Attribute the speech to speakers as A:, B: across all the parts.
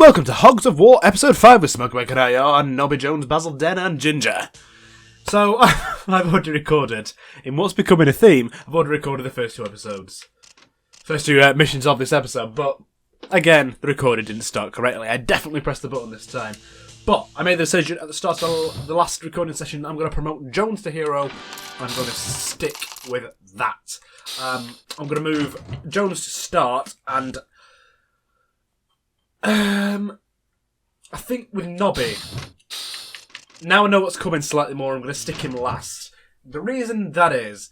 A: welcome to Hogs of War Episode 5 with Smoke and Nobby Jones, Basil Den and Ginger. So, I've already recorded, in what's becoming a theme, I've already recorded the first two episodes. First two missions of this episode, but again, the recording didn't start correctly. I definitely pressed the button this time. But I made the decision at the start of the last recording session, I'm going to promote Jones to hero. I'm going to stick with that. I'm going to move Jones to start, and I think with Nobby, now I know what's coming slightly more, I'm going to stick him last. The reason that is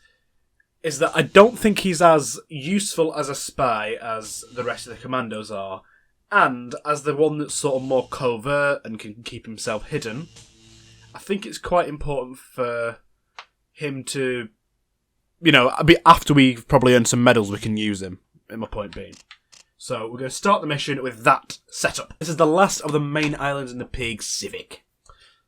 A: that I don't think he's as useful as a spy as the rest of the commandos are, and as the one that's sort of more covert and can keep himself hidden. I think it's quite important for him to, after we've probably earned some medals, we can use him, in my point being. So we're going to start the mission with that setup. This is the last of the main islands in the Pig Civic.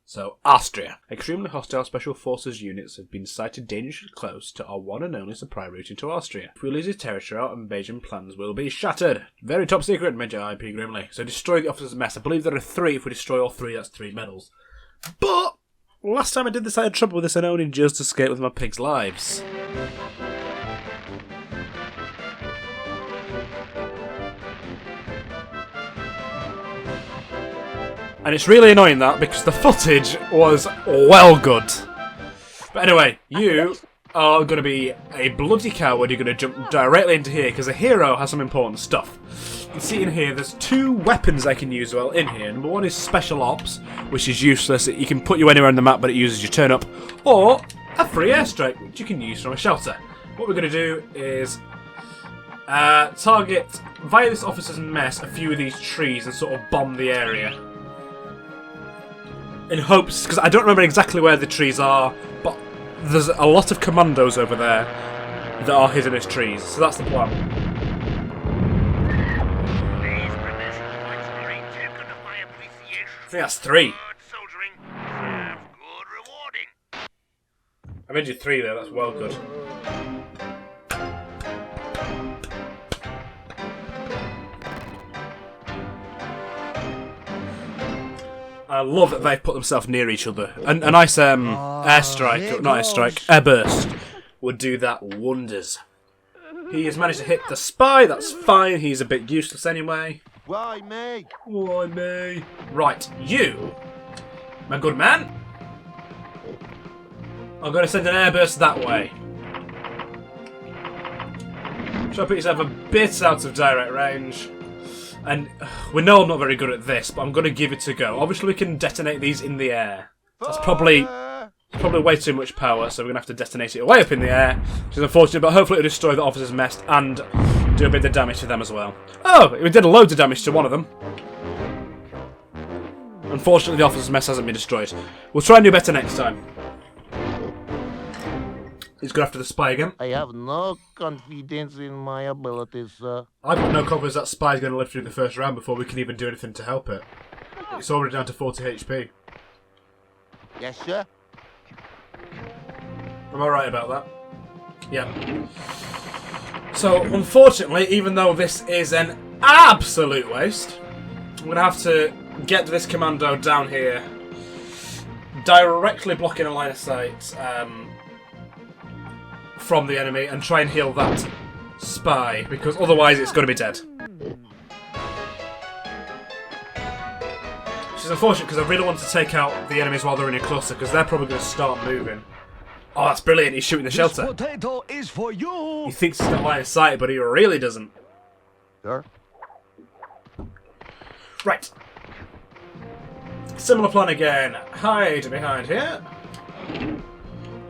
A: So, Arstria. Extremely hostile special forces units have been sighted dangerously close to our one and only supply route into Arstria. If we lose this territory, our invasion plans will be shattered. Very top secret, Major IP grimly. So destroy the officers' mess. I believe there are 3. If we destroy all 3, that's 3 medals. But last time I did this, I had trouble with this and only just escaped with my pigs' lives. And it's really annoying that, because the footage was well good. But anyway, you are going to be a bloody coward. You're going to jump directly into here, because a hero has some important stuff. You can see in here, there's 2 weapons I can use well in here. Number 1 is Special Ops, which is useless. It can put you anywhere on the map, but it uses your turn up. Or a free airstrike, which you can use from a shelter. What we're going to do is target, via this officer's mess, a few of these trees and sort of bomb the area. In hopes, because I don't remember exactly where the trees are, but there's a lot of commandos over there that are hidden as trees, so that's the plan. I think that's 3. I made you 3 there, that's well good. I love that they've put themselves near each other. A nice airburst would do that wonders. He has managed to hit the spy, that's fine, he's a bit useless anyway.
B: Why me?
A: Why me? Right, you, my good man, I'm going to send an airburst that way. Try to put yourself a bit out of direct range. And we know I'm not very good at this, but I'm going to give it a go. Obviously, we can detonate these in the air. That's probably way too much power, so we're going to have to detonate it way up in the air, which is unfortunate, but hopefully it'll destroy the officer's mess and do a bit of damage to them as well. Oh, we did a load of damage to one of them. Unfortunately, the officer's mess hasn't been destroyed. We'll try and do better next time. He's going after the spy again.
B: I have no confidence in my abilities, sir.
A: I've got no confidence that spy's going to live through the first round before we can even do anything to help it. It's already down to 40 HP.
B: Yes, sir.
A: Am I right about that? Yeah. So, unfortunately, even though this is an absolute waste, I'm going to have to get this commando down here, directly blocking a line of sight, from the enemy, and try and heal that spy, because otherwise it's going to be dead. Which is unfortunate, because I really want to take out the enemies while they're in a cluster, because they're probably going to start moving. Oh, that's brilliant, he's shooting the shelter.
C: This potato is for you.
A: He thinks he's got line of sight, but he really doesn't.
B: Sir?
A: Right. Similar plan again. Hide behind here.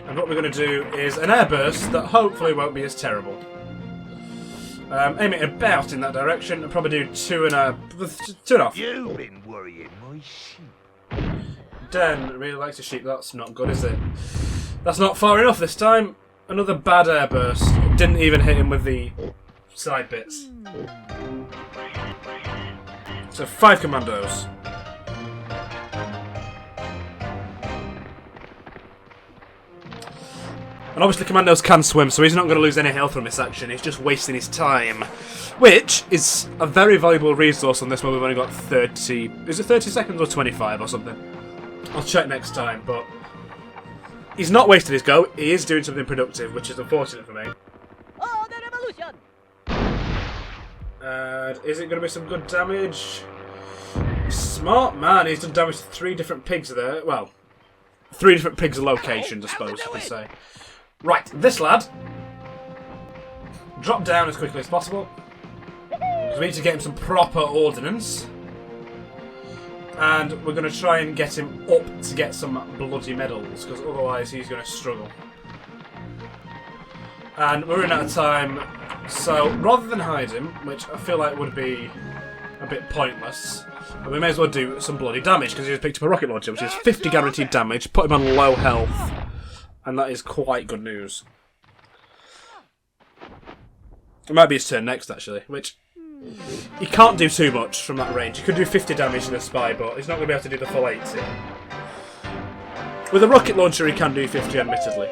A: And what we're going to do is an airburst that hopefully won't be as terrible. Aim it about in that direction and probably do 2.5.
B: You've been worrying my sheep.
A: Dan really likes the sheep. That's not good, is it? That's not far enough this time. Another bad airburst. Didn't even hit him with the side bits. So 5 commandos. And obviously Commandos can swim, so he's not going to lose any health from this action. He's just wasting his time. Which is a very valuable resource on this one. We've only got 30... Is it 30 seconds or 25 or something? I'll check next time, but... He's not wasted his go. He is doing something productive, which is unfortunate for me.
C: Oh, the revolution!
A: And is it going to be some good damage? Smart man, he's done damage to 3 different pigs there. Well, 3 different pigs locations, I suppose you could say. Right, this lad. Drop down as quickly as possible. Because we need to get him some proper ordnance. And we're going to try and get him up to get some bloody medals, because otherwise he's going to struggle. And we're running out of time, so rather than hide him, which I feel like would be a bit pointless, we may as well do some bloody damage, because he just picked up a rocket launcher, which is 50 guaranteed damage, put him on low health, and that is quite good news. It might be his turn next, actually, which... He can't do too much from that range. He could do 50 damage in a spy, but he's not going to be able to do the full 80. With a rocket launcher, he can do 50, admittedly.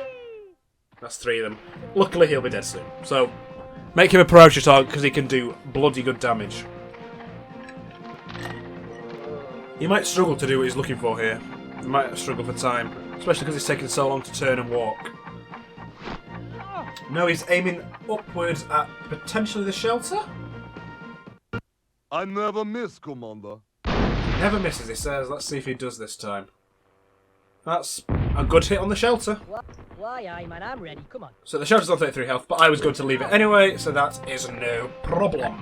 A: That's 3 of them. Luckily, he'll be dead soon. So, make him a priority target, because he can do bloody good damage. He might struggle to do what he's looking for here. He might struggle for time. Especially because it's taking so long to turn and walk. No, he's aiming upwards at potentially the shelter?
D: I never miss, Commander.
A: Never misses, he says. Let's see if he does this time. That's a good hit on the shelter.
C: Why, aye, man, I'm ready. Come on.
A: So the shelter's on 33 health, but I was going to leave it anyway, so that is no problem.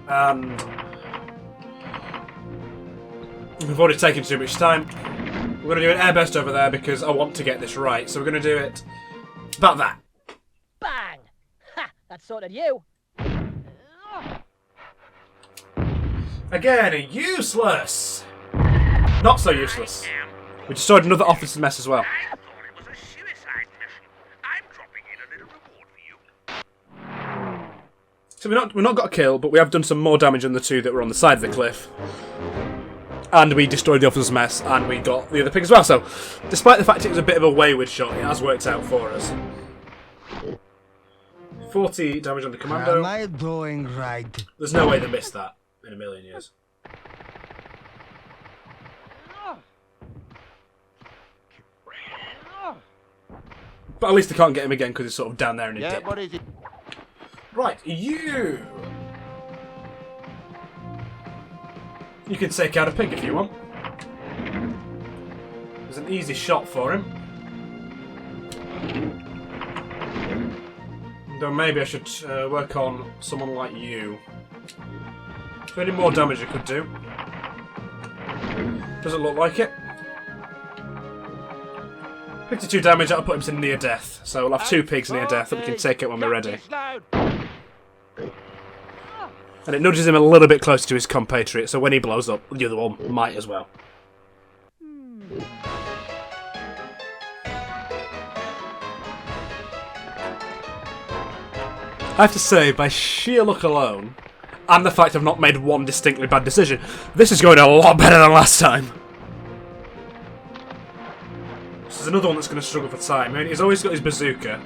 A: And we've already taken too much time. We're going to do an airburst over there because I want to get this right. So we're going to do it about that.
C: Bang! Ha! That sorted you.
A: Again, useless! Not so useless. We destroyed another officer's mess as well.
E: I thought it was a suicide mission. I'm dropping in a little reward for you.
A: So we've not got a kill, but we have done some more damage than the 2 that were on the side of the cliff. And we destroyed the officer's mess, and we got the other pig as well. So, despite the fact it was a bit of a wayward shot, it has worked out for us. 40 damage on the commando.
F: Am I doing right?
A: There's no way they missed that in a million years. But at least they can't get him again because he's sort of down there in a dip.
B: what is it?
A: Right, you! You can take out a pig if you want. There's an easy shot for him. Though maybe I should work on someone like you. Is there any more damage I could do? Doesn't look like it. 52 damage, that'll put him to near death. So we'll have 2 pigs near death that we can take out when we're ready. And it nudges him a little bit closer to his compatriot, so when he blows up, the other one might as well. I have to say, by sheer luck alone, and the fact I've not made one distinctly bad decision, this is going a lot better than last time. This is another one that's going to struggle for time. I mean, he's always got his bazooka,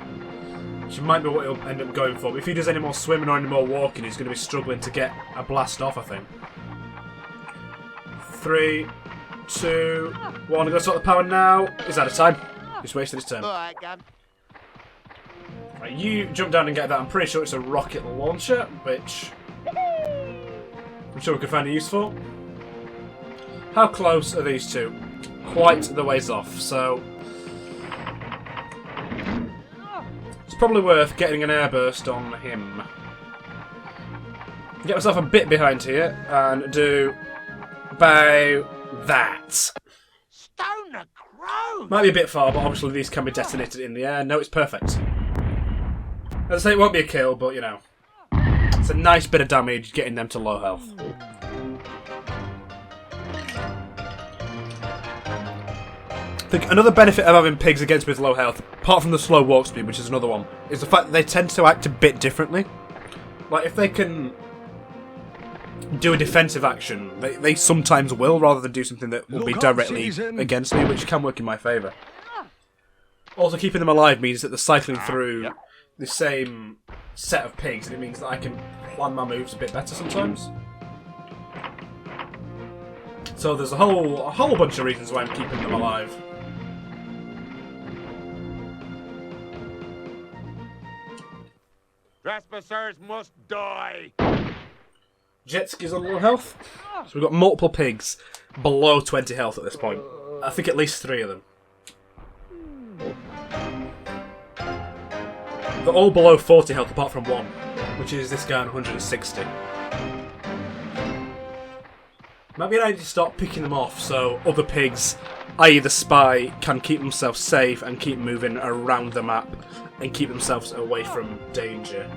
A: which might be what he'll end up going for. But if he does any more swimming or any more walking, he's going to be struggling to get a blast off, I think. 3, 2, 1. I'm going to start the power now. He's out of time. He's wasted his turn.
B: Alright, Gun.
A: Right, you jump down and get that. I'm pretty sure it's a rocket launcher, which I'm sure we can find it useful. How close are these two? Quite the ways off, so it's probably worth getting an airburst on him. Get myself a bit behind here and do about that.
B: Stone a crow!
A: Might be a bit far, but obviously these can be detonated in the air. No, it's perfect. As I say, it won't be a kill, but you know, it's a nice bit of damage getting them to low health. I think another benefit of having pigs against me with low health, apart from the slow walk speed, which is another one, is the fact that they tend to act a bit differently. Like, if they can do a defensive action, they sometimes will, rather than do something that will be directly against me, which can work in my favour. Also, keeping them alive means that they're cycling through the same set of pigs, and it means that I can plan my moves a bit better sometimes. So there's a whole bunch of reasons why I'm keeping them alive.
E: Trespassers must die.
A: Jet ski's on low health. So we've got multiple pigs below 20 health at this point. I think at least 3 of them. They're all below 40 health apart from one, which is this guy on 160. Maybe I need to start picking them off so other pigs, i.e. the spy, can keep themselves safe and keep moving around the map and keep themselves away from danger.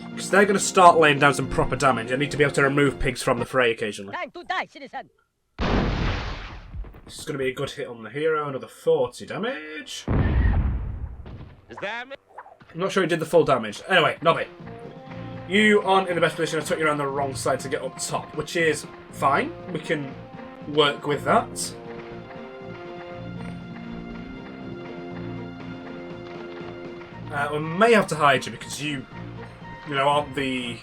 A: Because they're going to start laying down some proper damage. I need to be able to remove pigs from the fray occasionally.
C: Time to die, citizen.
A: This is going to be a good hit on the hero, another 40 damage.
E: Is that me?
A: I'm not sure he did the full damage. Anyway, Nobby. You aren't in the best position. I took you around the wrong side to get up top, which is fine. We can work with that. We may have to hide you because you aren't the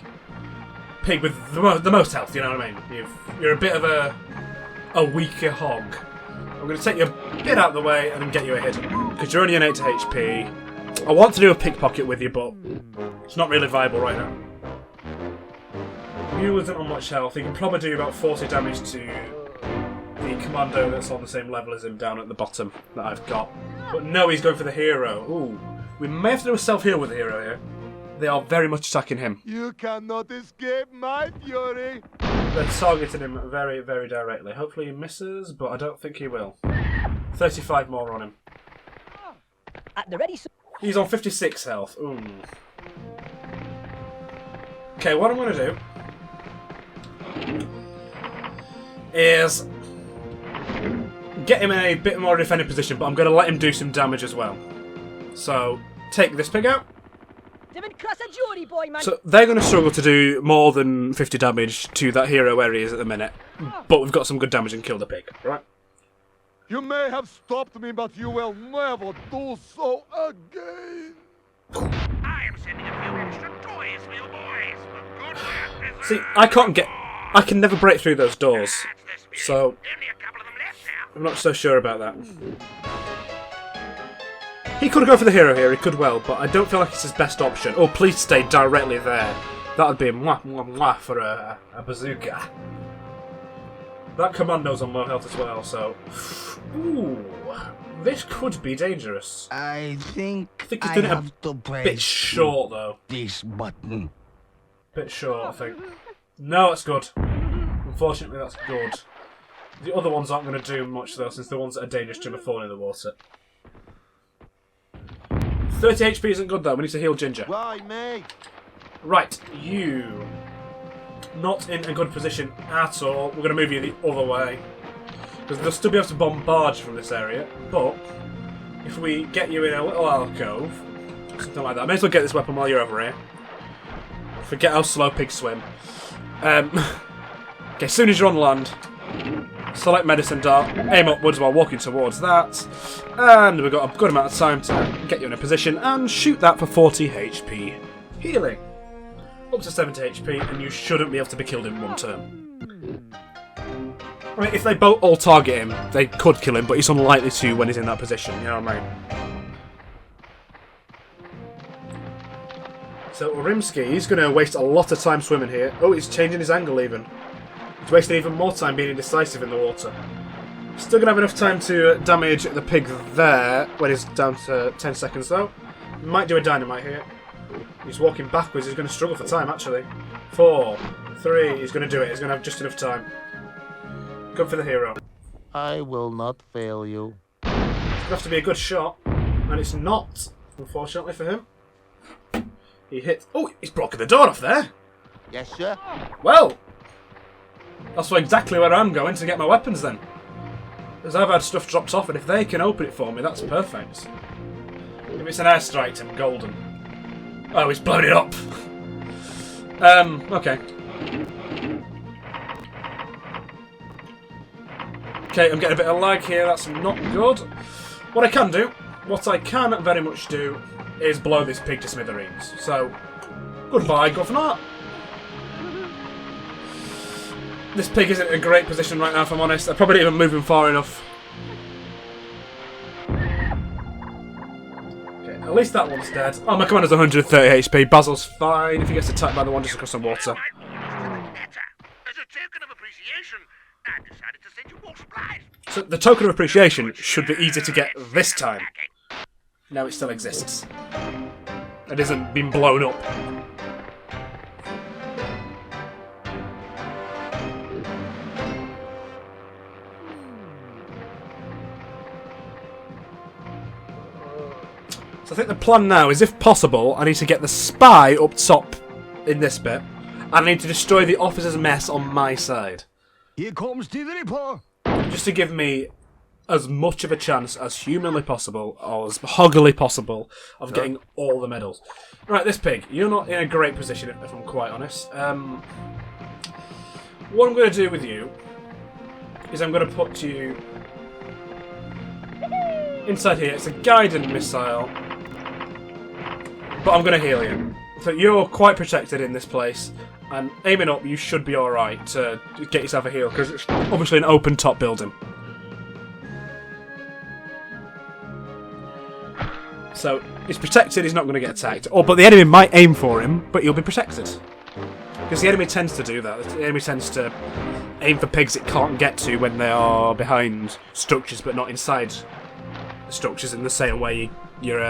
A: pig with the most health. You know what I mean? You're a bit of a weaker hog. I'm going to take you a bit out of the way and then get you a hit because you're only an 8 HP. I want to do a pickpocket with you, but it's not really viable right now. You isn't on much health. He can probably do about 40 damage to the commando that's on the same level as him down at the bottom that I've got. But no, he's going for the hero. Ooh. We may have to do a self-heal with the hero here. They are very much attacking him.
D: You cannot escape my fury.
A: They're targeting him very, very directly. Hopefully he misses, but I don't think he will. 35 more on him.
C: At the ready, sir.
A: He's on 56 health. Ooh. Okay, what I'm going to do is get him in a bit more defended position, but I'm going to let him do some damage as well. So, take this pig out.
C: Didn't cross a jury, boy, man.
A: So, they're going to struggle to do more than 50 damage to that hero where he is at the minute. But we've got some good damage and killed the pig, right?
D: You may have stopped me, but you will never do so again.
E: I am sending a few extra toys for you boys. Good work.
A: See, I can never break through those doors. So,
E: Only a couple of them left now.
A: I'm not so sure about that. He could go for the hero here, he could well, but I don't feel like it's his best option. Oh, please stay directly there. That would be a mwah, mwah, mwah for a bazooka. That commando's on low health as well, so... Ooh, this could be dangerous.
F: I think
A: he's
F: I
A: doing it
F: have to
A: a
F: press
A: bit short, though.
F: this button.
A: Bit short, I think. No, that's good. Unfortunately, that's good. The other ones aren't going to do much, though, since the ones that are dangerous to him are falling in the water. 30 HP isn't good, though. We need to heal Ginger.
D: Why, mate?
A: Right, you... Not in a good position at all. We're going to move you the other way. Because they'll still be able to bombard you from this area. But, if we get you in a little alcove, something like that. I may as well get this weapon while you're over here. Forget how slow pigs swim. Okay, as soon as you're on land, select medicine dart, aim upwards while walking towards that, and we've got a good amount of time to get you in a position and shoot that for 40 HP. Healing. Up to 70 HP, and you shouldn't be able to be killed in one turn. I mean, if they both all target him, they could kill him, but he's unlikely to when he's in that position, you know what I mean? So Rimsky, he's going to waste a lot of time swimming here. Oh, he's changing his angle even. He's wasting even more time being indecisive in the water. Still going to have enough time to damage the pig there when he's down to 10 seconds though. Might do a dynamite here. He's walking backwards, he's going to struggle for time actually. 4, 3, he's going to do it, he's going to have just enough time. Go for the hero.
B: I will not fail you.
A: It's going to have to be a good shot, and it's not, unfortunately for him. He hit... Oh, he's broken the door off there!
B: Yes, sir.
A: Well, that's exactly where I'm going to get my weapons then. Because I've had stuff dropped off, and if they can open it for me, that's perfect. If it's an airstrike, I'm golden. Oh, he's blown it up! Okay. Okay, I'm getting a bit of lag here, that's not good. What I can do what I can very much do is blow this pig to smithereens. So, goodbye, governor. This pig isn't in a great position right now, if I'm honest. I probably didn't even move him far enough. Okay, at least that one's dead. Oh, my commander's 130 HP. Basil's fine if he gets attacked by the one just across some water.
E: As a token of appreciation, I decided to send you more supplies.
A: So the token of appreciation should be easy to get this time. No, it still exists. It hasn't been blown up. So I think the plan now is, if possible, I need to get the spy up top in this bit. And I need to destroy the officer's mess on my side.
F: Here comes the Ripper.
A: Just to give me as much of a chance as humanly possible, or as hoggily possible, of getting all the medals. Right, this pig, you're not in a great position, if I'm quite honest. What I'm going to do with you is I'm going to put you inside here. It's a guided missile, but I'm going to heal you. So you're quite protected in this place, and aiming up, you should be alright to get yourself a heal, because it's obviously an open top building. So he's protected, he's not going to get attacked. But the enemy might aim for him, but he'll be protected. Because the enemy tends to do that. The enemy tends to aim for pigs it can't get to when they are behind structures, but not inside the structures in the same way you're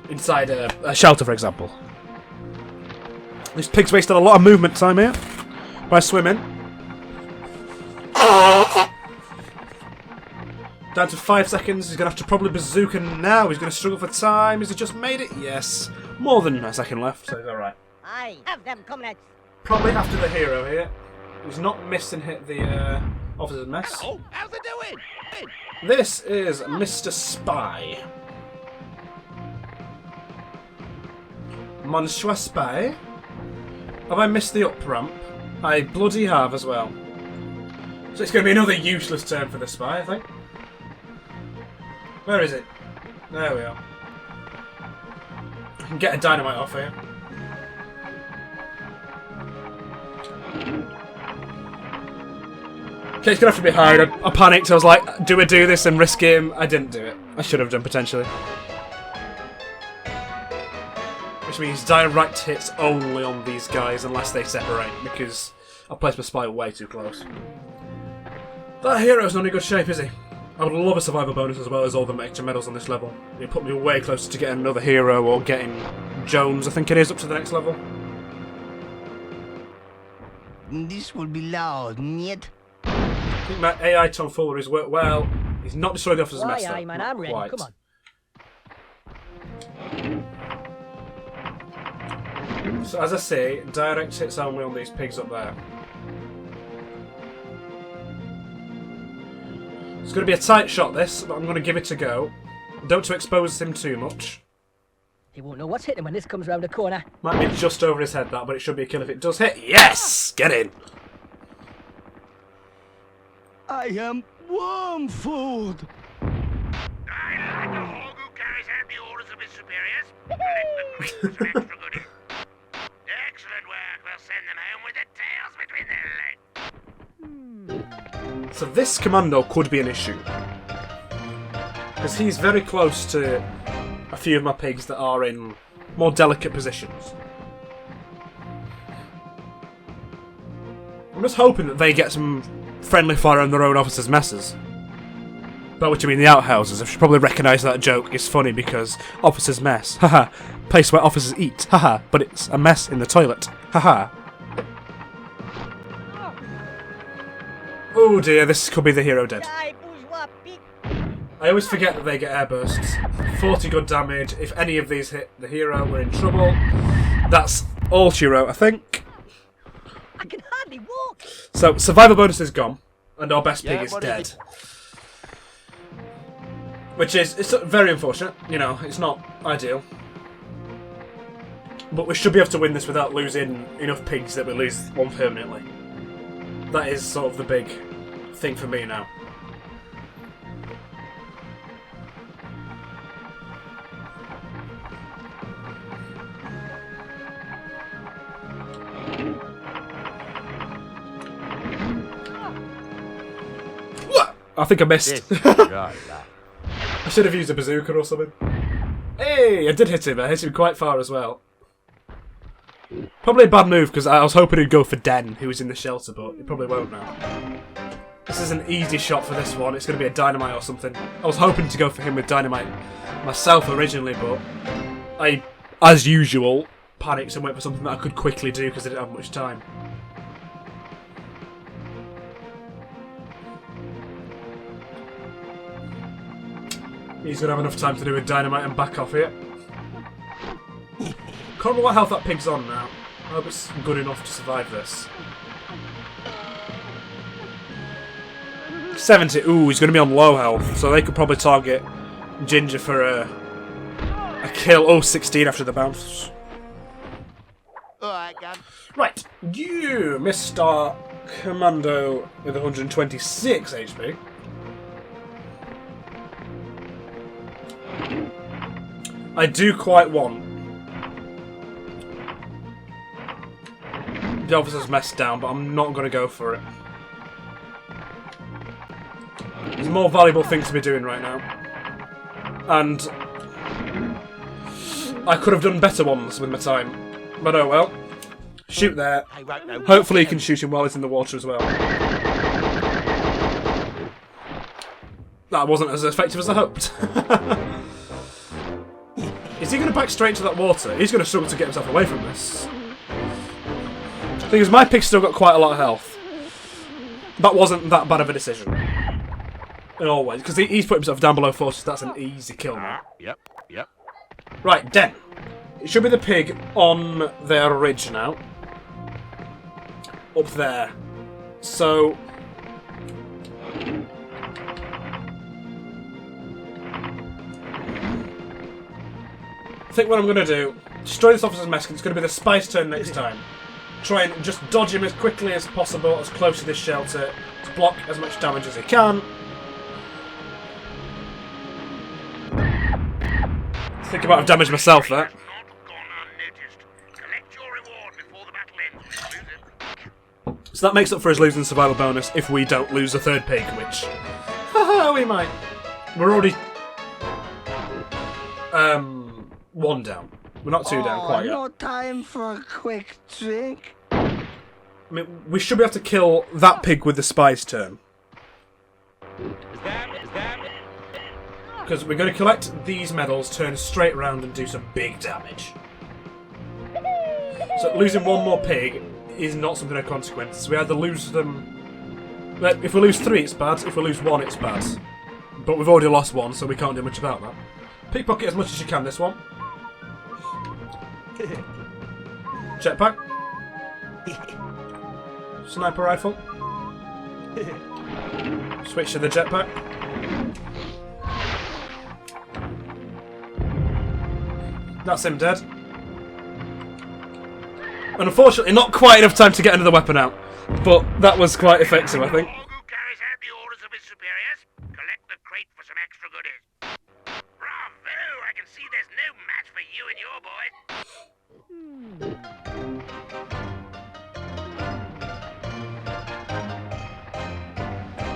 A: inside a shelter, for example. These pigs wasted a lot of movement time here by swimming. Down to 5 seconds. He's going to have to probably bazooka now. He's going to struggle for time. Has he just made it? Yes. More than a second left, so he's alright.
C: I have them comrades.
A: Probably after the hero here. He's not missed and hit the officer's mess.
E: Hello, how's it doing?
A: This is Mr. Spy. Monsieur Spy. Have I missed the up ramp? I bloody have as well. So it's going to be another useless turn for the spy, I think. Where is it? There we are. I can get a dynamite off here. Okay, it's going to have to be hard. I panicked. I was like, do I do this and risk him? I didn't do it. I should have done, potentially. Which means direct hits only on these guys unless they separate, because I placed my spy way too close. That hero's not in good shape, is he? I would love a survivor bonus as well as all the extra medals on this level. It put me way closer to getting another hero or getting Jones, I think it is, up to the next level.
F: This will be loud, niet?
A: I think my AI tomfoolery's worked well. He's not destroyed the officer's mess, though.
C: Aye, man, I'm ready.
A: Quite.
C: Come on.
A: So as I say, direct hits only on these pigs up there. It's going to be a tight shot, this, but I'm going to give it a go. Don't to expose him too much.
C: He won't know what's hitting when this comes round the corner.
A: Might be just over his head, that, but it should be a kill if it does hit. Yes! Get in!
F: I am worm food.
E: I like a hog who carries out the orders of his superiors. Let the queen some extra goodies. Excellent work. We'll send them home with their tails between their legs.
A: So this commando could be an issue. Because he's very close to a few of my pigs that are in more delicate positions. I'm just hoping that they get some friendly fire on their own officers' messes. By which I mean the outhouses. I should probably recognise that joke. It's funny because officers' mess. Haha. Place where officers eat. Haha. But it's a mess in the toilet. Haha. Oh dear, this could be the hero dead.
C: Die, bourgeois pig.
A: I always forget that they get air bursts. 40 good damage. If any of these hit the hero, we're in trouble. That's all she wrote, I think.
C: I can hardly walk.
A: So, survivor bonus is gone, and our best pig is dead. Which is it's very unfortunate. You know, it's not ideal. But we should be able to win this without losing enough pigs that we lose one permanently. That is sort of the big thing for me now. I think I missed.
B: This is your life.
A: I should have used a bazooka or something. Hey, I did hit him. I hit him quite far as well. Probably a bad move because I was hoping he'd go for Den, who was in the shelter, but he probably won't now. This is an easy shot for this one. It's going to be a dynamite or something. I was hoping to go for him with dynamite myself originally, but I, as usual, panicked and went for something that I could quickly do because I didn't have much time. He's going to have enough time to do a dynamite and back off here. Can't remember what health that pig's on now. I hope it's good enough to survive this. 70. Ooh, he's going to be on low health, so they could probably target Ginger for a kill. Oh, 16 after the bounce.
B: Alright, gun.
A: Right, you, Mr. Commando with 126 HP. I do quite want the officer's messed down, but I'm not going to go for it. There's more valuable things to be doing right now. And I could have done better ones with my time. But oh well. Shoot there.
B: I won't know.
A: Hopefully you can shoot him while he's in the water as well. That wasn't as effective as I hoped. Is he going to back straight into that water? He's going to struggle to get himself away from this. The thing is, my pig's still got quite a lot of health. That wasn't that bad of a decision. Always, because he's put himself down below 40, so that's an easy kill now.
B: Yep.
A: Right, Den. It should be the pig on their ridge now. Up there. So... I think what I'm going to do, destroy this officer's mess, 'cause it's going to be the spy's turn next time. Try and just dodge him as quickly as possible, as close to this shelter, to block as much damage as he can. I think I might have damaged myself there.
E: Not gone unnoticed. Collect your reward before the battle ends. Lose it.
A: So that makes up for his losing the survival bonus if we don't lose a third pig, which... Haha, we might. We're already... one down. We're not two down quite yet.
F: No time for a quick drink.
A: I mean, we should be able to kill that pig with the spy's turn.
B: Is that
A: Because we're going to collect these medals, turn straight around and do some big damage. So losing one more pig is not something of consequence. We either lose them... If we lose 3 it's bad, if we lose 1 it's bad. But we've already lost 1, so we can't do much about that. Pickpocket as much as you can this one. Jetpack. Sniper rifle. Switch to the jetpack. That's him dead. And unfortunately, not quite enough time to get another weapon out. But that was quite effective, I think.
E: Hog who carries out the orders of his superiors, collect the crate for some extra goodies. Bravo! I can see there's no match for you and your boys.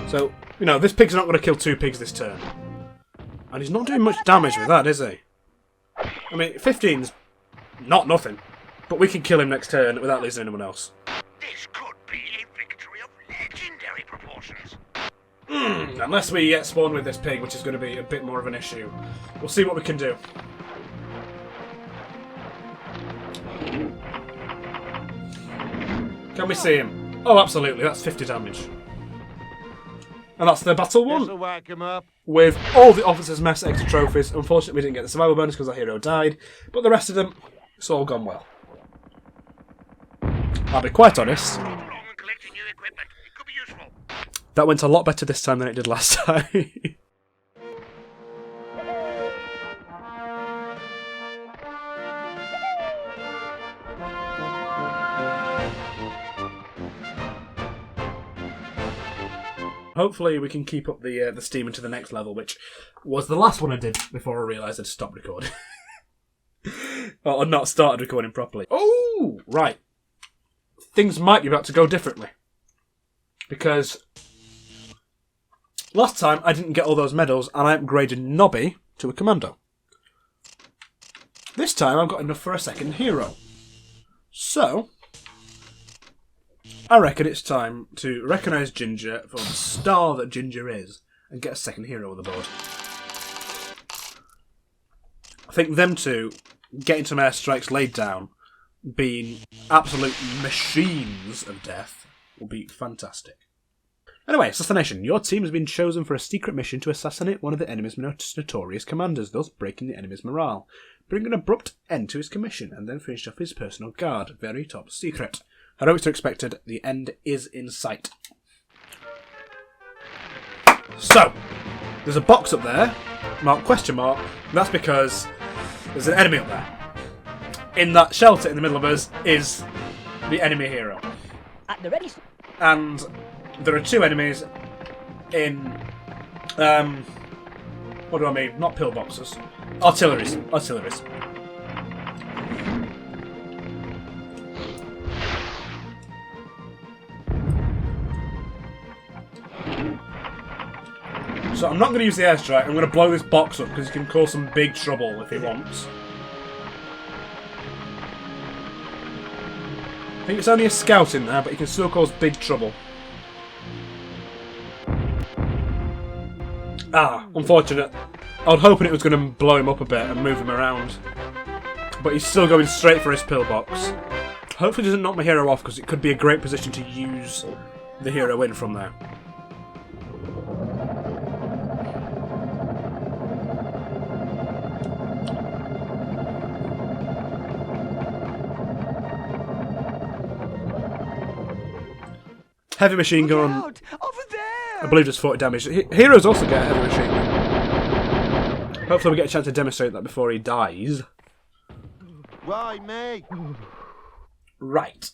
A: So, you know, this pig's not going to kill 2 pigs this turn. And he's not doing much damage with that, is he? I mean, 15's not nothing. But we can kill him next turn without losing anyone else.
E: This could be a victory of legendary proportions.
A: Unless we get spawned with this pig, which is going to be a bit more of an issue. We'll see what we can do. Can we see him? Oh, absolutely. That's 50 damage. And that's the battle won.
B: This'll whack him up.
A: With all the officers' mess extra trophies. Unfortunately, we didn't get the survival bonus because our hero died. But the rest of them, it's all gone well. I'll be quite honest.
E: Along and collecting new equipment. It could be useful.
A: That went a lot better this time than it did last time. Hopefully we can keep up the steam into the next level, which was the last one I did before I realised I'd stopped recording. Or not started recording properly. Oh, right. Things might be about to go differently. Because Last time I didn't get all those medals and I upgraded Nobby to a commando. This time I've got enough for a second hero. So, I reckon it's time to recognise Ginger for the star that Ginger is and get a second hero on the board. I think them two getting some airstrikes laid down, being absolute machines of death, will be fantastic. Anyway, assassination. Your team has been chosen for a secret mission to assassinate one of the enemy's notorious commanders, thus breaking the enemy's morale. Bring an abrupt end to his commission, and then finish off his personal guard. Very top secret. Heroics are expected. The end is in sight. So, there's a box up there, marked question mark. That's because there's an enemy up there. In that shelter in the middle of us is the enemy hero.
C: At the ready.
A: And there are two enemies in, what do I mean? Not pillboxes. Artilleries. So I'm not going to use the airstrike, I'm going to blow this box up because he can cause some big trouble if he wants. I think it's only a scout in there, but he can still cause big trouble. Ah, unfortunate. I was hoping it was going to blow him up a bit and move him around. But he's still going straight for his pillbox. Hopefully it doesn't knock my hero off, because it could be a great position to use the hero in from there. Heavy machine gun.
F: Out! Over there!
A: I believe does 40 damage. Heroes also get a heavy machine gun. Hopefully we get a chance to demonstrate that before he dies.
B: Why me?
A: Right.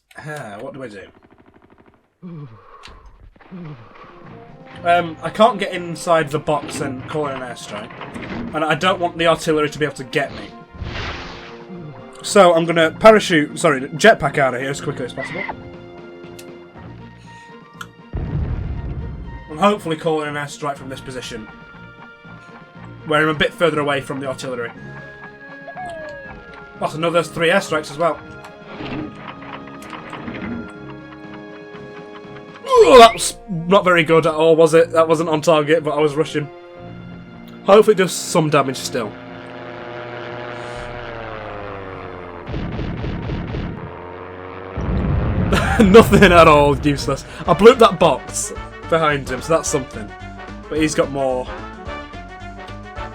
A: What do I do? I can't get inside the box and call in an airstrike. And I don't want the artillery to be able to get me. So I'm going to jetpack out of here as quickly as possible. And hopefully call in an airstrike from this position, where I'm a bit further away from the artillery. That's another 3 airstrikes as well. Ooh, that was not very good at all, was it? That wasn't on target, but I was rushing. Hopefully it does some damage still. Nothing at all, useless. I blew up that box behind him, so that's something. But he's got more.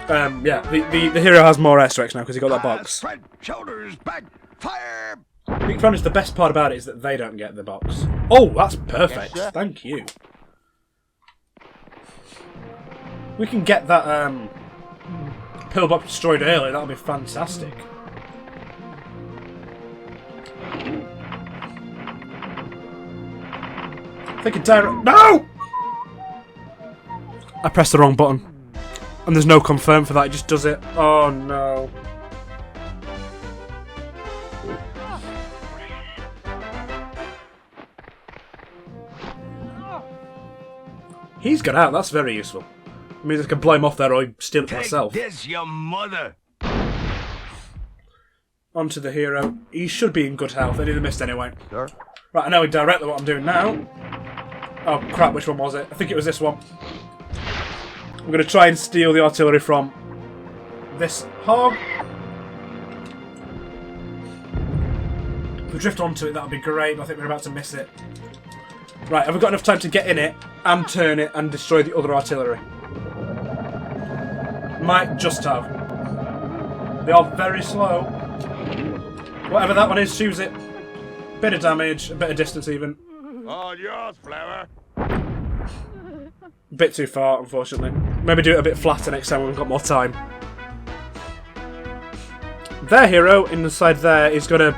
A: Yeah, the hero has more airstrikes now because he got that box.
F: Spread shoulders, back, fire!
A: I think the best part about it is that they don't get the box. Oh, that's perfect.
B: Yes, sir.
A: Thank you. We can get that pillbox destroyed early. That'll be fantastic. I think a direct. No! I pressed the wrong button. And there's no confirm for that, it just does it. Oh no. He's got out, that's very useful. It means I can blow him off there or I steal it for myself.
F: This, your mother!
A: Onto the hero. He should be in good health, I nearly missed anyway.
B: Sure.
A: Right, I know directly what I'm doing now. Oh crap, which one was it? I think it was this one. I'm going to try and steal the artillery from this hog. If we drift onto it, that would be great, but I think we're about to miss it. Right, have we got enough time to get in it and turn it and destroy the other artillery? Might just have. They are very slow. Whatever that one is, choose it. Bit of damage, a bit of distance even.
D: All yours, Flower.
A: A bit too far, unfortunately. Maybe do it a bit flatter next time when we've got more time. Their hero inside there is going to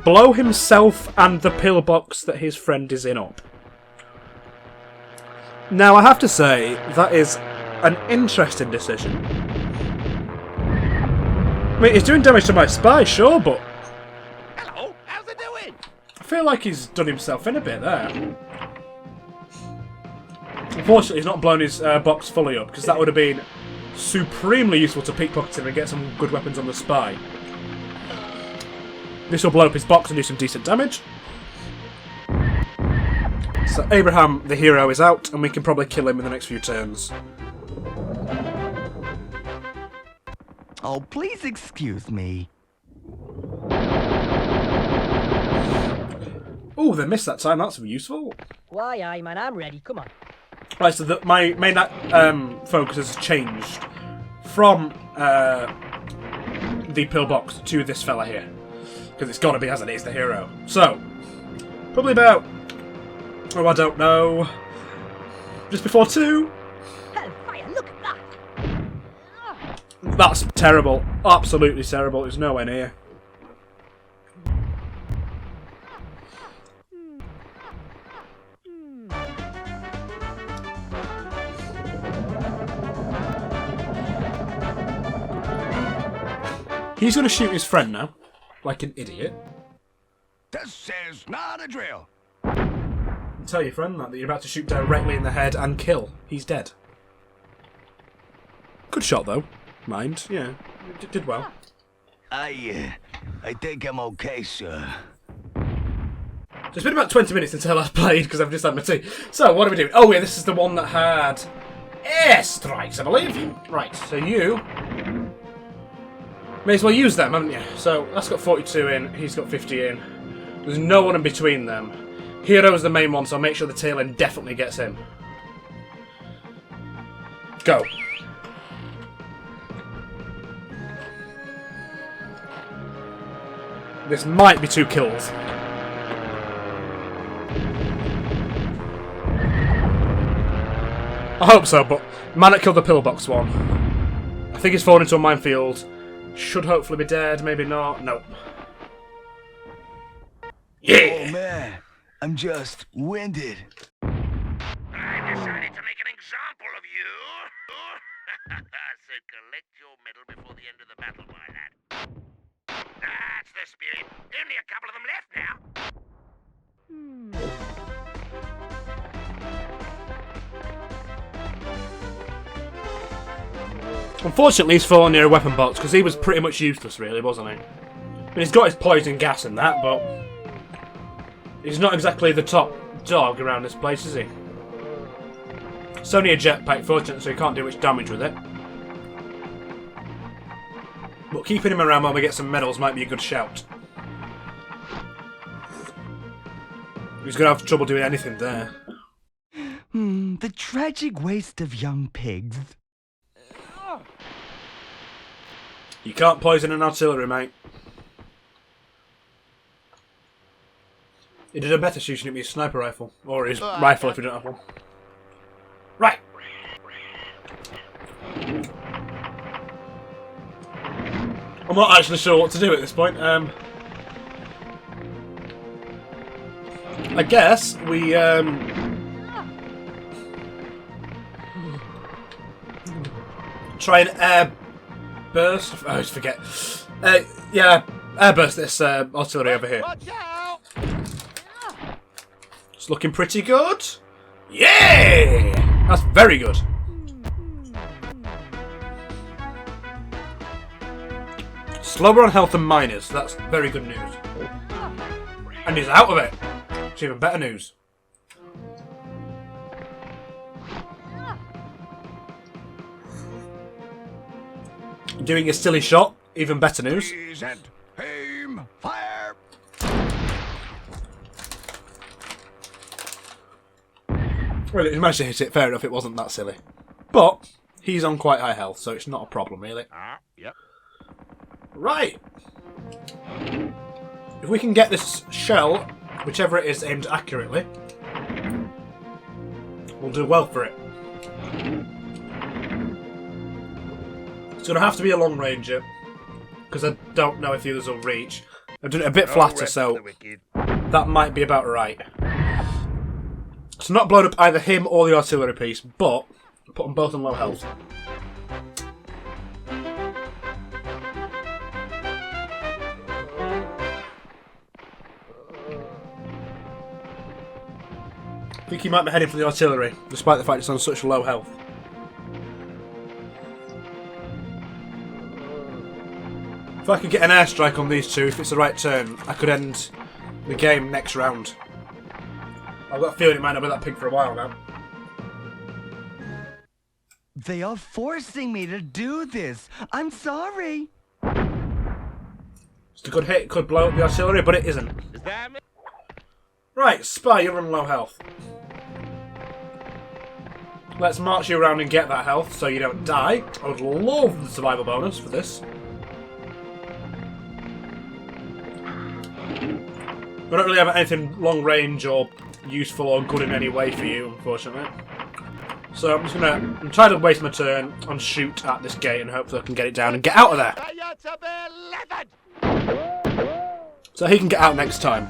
A: blow himself and the pillbox that his friend is in up. Now, I have to say, that is an interesting decision. I mean, he's doing damage to my spy, sure, but
B: Hello, how's it doing?
A: I feel like he's done himself in a bit there. Unfortunately, he's not blown his box fully up, because that would have been supremely useful to pickpocket him and get some good weapons on the spy. This will blow up his box and do some decent damage. So Abraham, the hero, is out, and we can probably kill him in the next few turns.
F: Oh, please excuse me.
A: Oh, they missed that time. That's useful.
C: Why, aye, man, I'm ready. Come on.
A: Right, so my main focus has changed from the pillbox to this fella here. Because it's got to be, hasn't it? It's the hero. So, probably about, oh, I don't know, just before 2.
C: Hellfire, look at that.
A: That's terrible. Absolutely terrible. It's nowhere near. He's going to shoot his friend now, like an idiot.
F: This is not a drill.
A: And tell your friend that you're about to shoot directly in the head and kill. He's dead. Good shot, though. Mind. Yeah, did well.
F: I think I'm okay, sir.
A: So it's been about 20 minutes until I played, because I've just had my tea. So, what are we doing? Oh, yeah, this is the one that had airstrikes, I believe. Right, so you may as well use them, haven't you? So, that's got 42 in, he's got 50 in. There's no one in between them. Hero's the main one, so I'll make sure the tail end definitely gets him. Go. This might be 2 kills. I hope so, but man that killed the pillbox one. I think he's fallen into a minefield. Should hopefully be dead, maybe not. Nope. Yeah!
F: Oh, man. I'm just winded.
E: I decided to make an example of you. So collect your medal before the end of the battle, my lad. That's the spirit. Only a couple of them left now.
A: Unfortunately, he's fallen near a weapon box because he was pretty much useless, really, wasn't he? I mean, he's got his poison gas and that, but he's not exactly the top dog around this place, is he? It's only a jetpack, fortunately, so he can't do much damage with it. But keeping him around while we get some medals might be a good shout. He's going to have trouble doing anything there.
F: The tragic waste of young pigs.
A: You can't poison an artillery, mate. He did a better shooting at me with his sniper rifle. Or his rifle if we don't have one. Right. I'm not actually sure what to do at this point. I guess we try and air burst. I always forget. Yeah, air burst this artillery over here.
D: Watch out!
A: It's looking pretty good. Yeah, that's very good. Slower on health than miners. That's very good news. And he's out of it. It's even better news. Doing a silly shot. Even better news.
F: Present. Aim. Fire.
A: Well, he managed to hit it. Fair enough, it wasn't that silly. But he's on quite high health, so it's not a problem, really.
D: Yep.
A: Right. If we can get this shell, whichever it is, aimed accurately, we'll do well for it. It's going to have to be a long ranger, because I don't know if the others will reach. I've done it a bit flatter, so that might be about right. It's not blown up either him or the artillery piece, but put them both on low health. think he might be heading for the artillery, despite the fact it's on such low health. If I could get an airstrike on these two, if it's the right turn, I could end the game next round. I've got a feeling it might not be that pig for a while now.
F: They are forcing me to do this. I'm sorry.
A: It's a good hit, it could blow up the artillery, but it isn't.
B: Is that me?
A: Right, Spy, you're on low health. Let's march you around and get that health so you don't die. I would love the survival bonus for this. We don't really have anything long range or useful or good in any way for you, unfortunately. So I'm just gonna try to waste my turn and shoot at this gate and hopefully I can get it down and get out of there. So he can get out next time.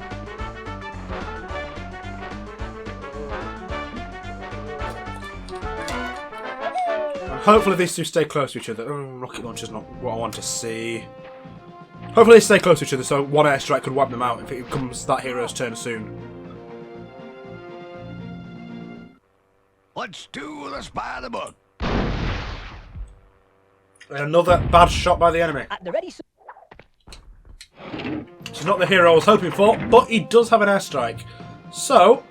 A: And hopefully these two stay close to each other. Rocket launcher's not what I want to see. Hopefully they stay close to each other so one airstrike could wipe them out if it comes that hero's turn soon.
F: Let's do the spider book.
A: Another bad shot by the enemy.
C: At the ready, sir.
A: It's not the hero I was hoping for, but he does have an airstrike. So,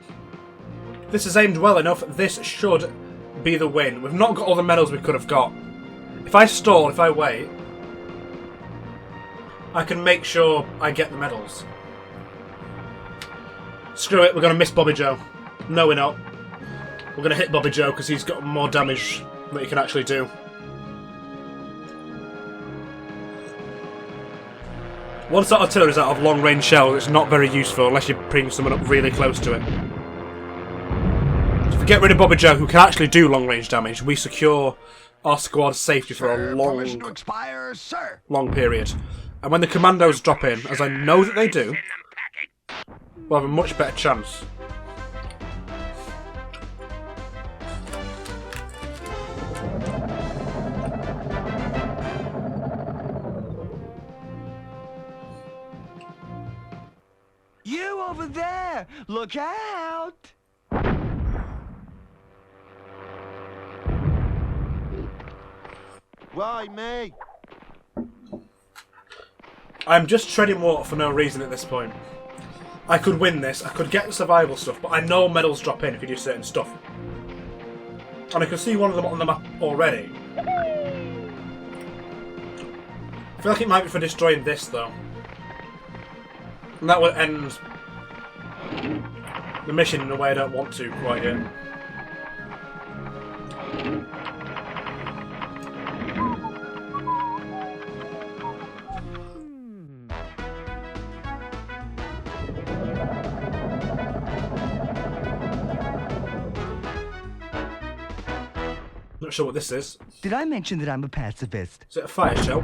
A: this is aimed well enough. This should be the win. We've not got all the medals we could have got. If I stall, if I wait, I can make sure I get the medals. Screw it, we're going to miss Bobby Joe. No, we're not. We're going to hit Bobby Joe because he's got more damage that he can actually do. Once that artillery is out of long range shell, it's not very useful unless you're bringing someone up really close to it. So if we get rid of Bobby Joe, who can actually do long range damage, we secure our squad's safety for a
F: Permission to expire, sir.
A: long period. And when the commandos drop in, as I know that they do, we'll have a much better chance.
F: You over there! Look out!
B: Why me?
A: I'm just treading water for no reason at this point. I could win this, I could get the survival stuff, but I know medals drop in if you do certain stuff. And I can see one of them on the map already. I feel like it might be for destroying this though. And that will end the mission in a way I don't want to quite yet. Not sure what this is.
F: Did I mention that I'm a pacifist?
A: Is it a fire shell?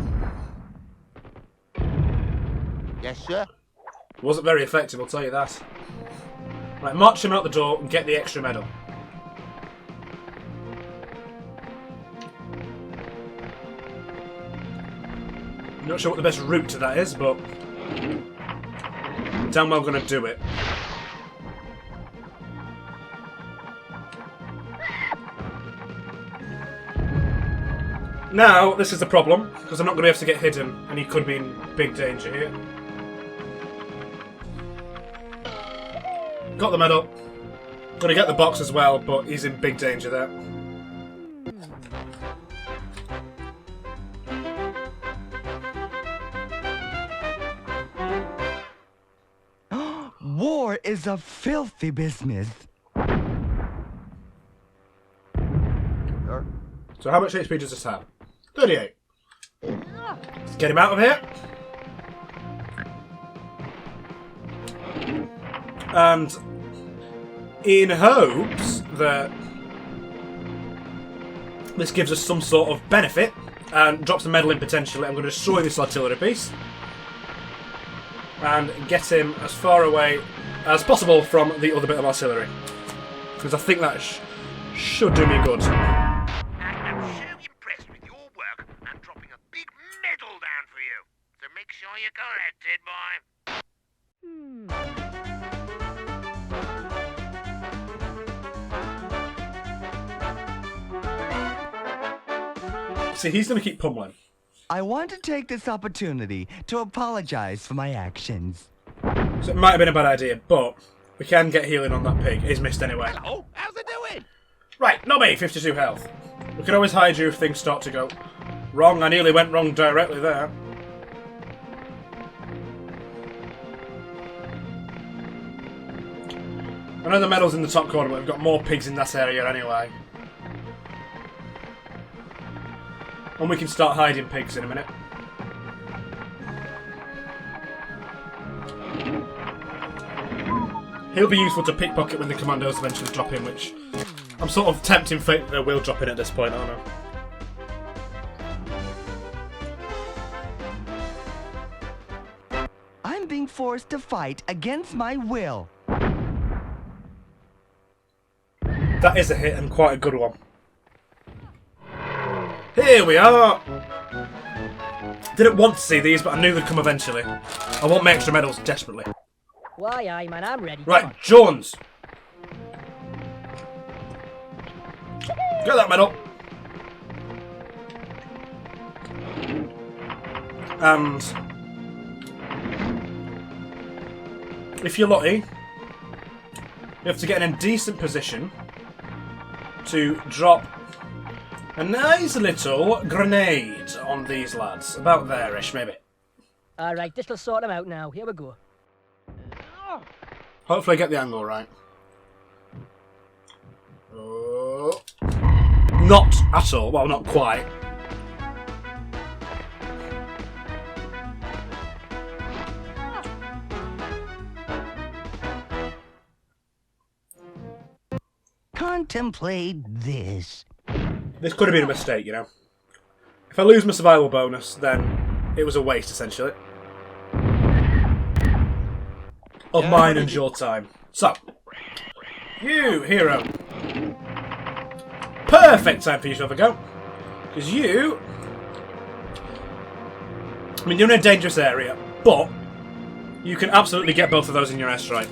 B: Yes, sir.
A: Wasn't very effective, I'll tell you that. Right, march him out the door and get the extra medal. Not sure what the best route to that is, but damn well gonna do it. Now, this is the problem, because I'm not going to be able to get hidden, and he could be in big danger here. Got the medal. Going to get the box as well, but he's in big danger there.
F: War is a filthy business.
A: So how much HP does this have? 38. Let's get him out of here. And in hopes that this gives us some sort of benefit and drops a medal in potentially, I'm going to destroy this artillery piece and get him as far away as possible from the other bit of artillery. Because I think that should do me good.
E: I'm so impressed with your work, I'm dropping a big medal down for you. So make sure you're collected, boy.
A: See, he's going to keep pummeling.
F: I want to take this opportunity to apologize for my actions.
A: So it might have been a bad idea, but we can get healing on that pig. He's missed anyway.
E: Hello, how's it doing?
A: Right, Nobby, 52 health. We can always hide you if things start to go wrong. I nearly went wrong directly there. I know the medal's in the top corner, but we've got more pigs in that area anyway. And we can start hiding pigs in a minute. He'll be useful to pickpocket when the commandos eventually drop in, which I'm sort of tempting fate that they will drop in at this point, aren't I?
F: I'm being forced to fight against my will.
A: That is a hit, and quite a good one. Here we are! Didn't want to see these, but I knew they'd come eventually. I want my extra medals desperately.
C: Why, aye, man, I'm ready. Come
A: Right,
C: on.
A: Jones! Get that medal! And if you're lucky, you have to get in a decent position to drop a nice little grenade on these lads. About there-ish, maybe.
C: Alright, this'll sort them out now. Here we go.
A: Hopefully I get the angle right. Oh. Not at all. Well, not quite.
F: Contemplate this.
A: This could have been a mistake, you know. If I lose my survival bonus, then it was a waste, essentially. Of mine and your time. So, you, hero. Perfect time for you to have a go. Because you... I mean, you're in a dangerous area, but you can absolutely get both of those in your airstrike.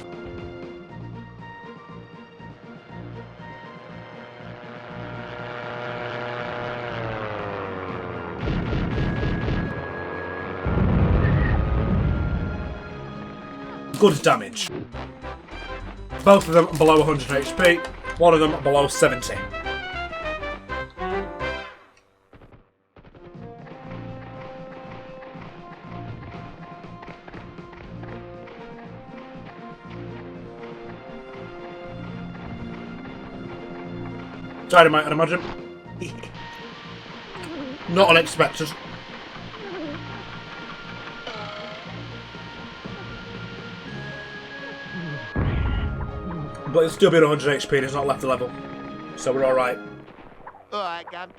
A: Good damage. Both of them below 100 HP, one of them below 70. Dynamite, I'd imagine. Not unexpected. But it'll still be at 100 HP and it's not left the level. So we're alright.
B: Alright, God.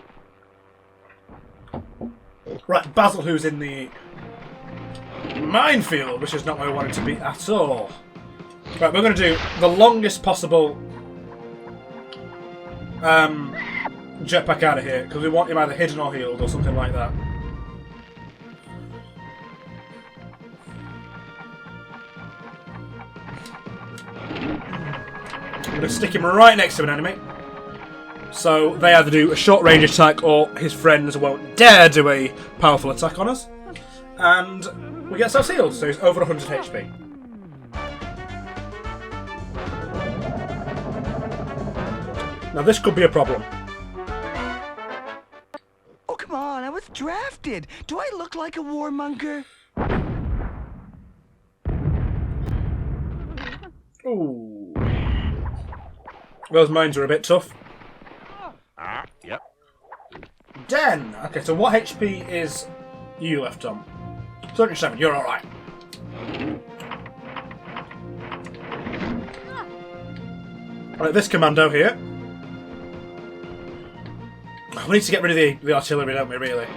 A: Right, Basil, who's in the minefield, which is not where I want it to be at all. Right, we're going to do the longest possible jetpack out of here, because we want him either hidden or healed or something like that. I'm going to stick him right next to an enemy. So they either do a short range attack or his friends won't dare do a powerful attack on us. And we get ourselves healed, so he's over 100 HP. Now this could be a problem.
F: Oh, come on, I was drafted. Do I look like a warmonger?
A: Ooh. Those mines are a bit tough.
E: Yep.
A: Den! Okay, so what HP is you left on? 37, you're alright. Right, this commando here. We need to get rid of the artillery, don't we, really?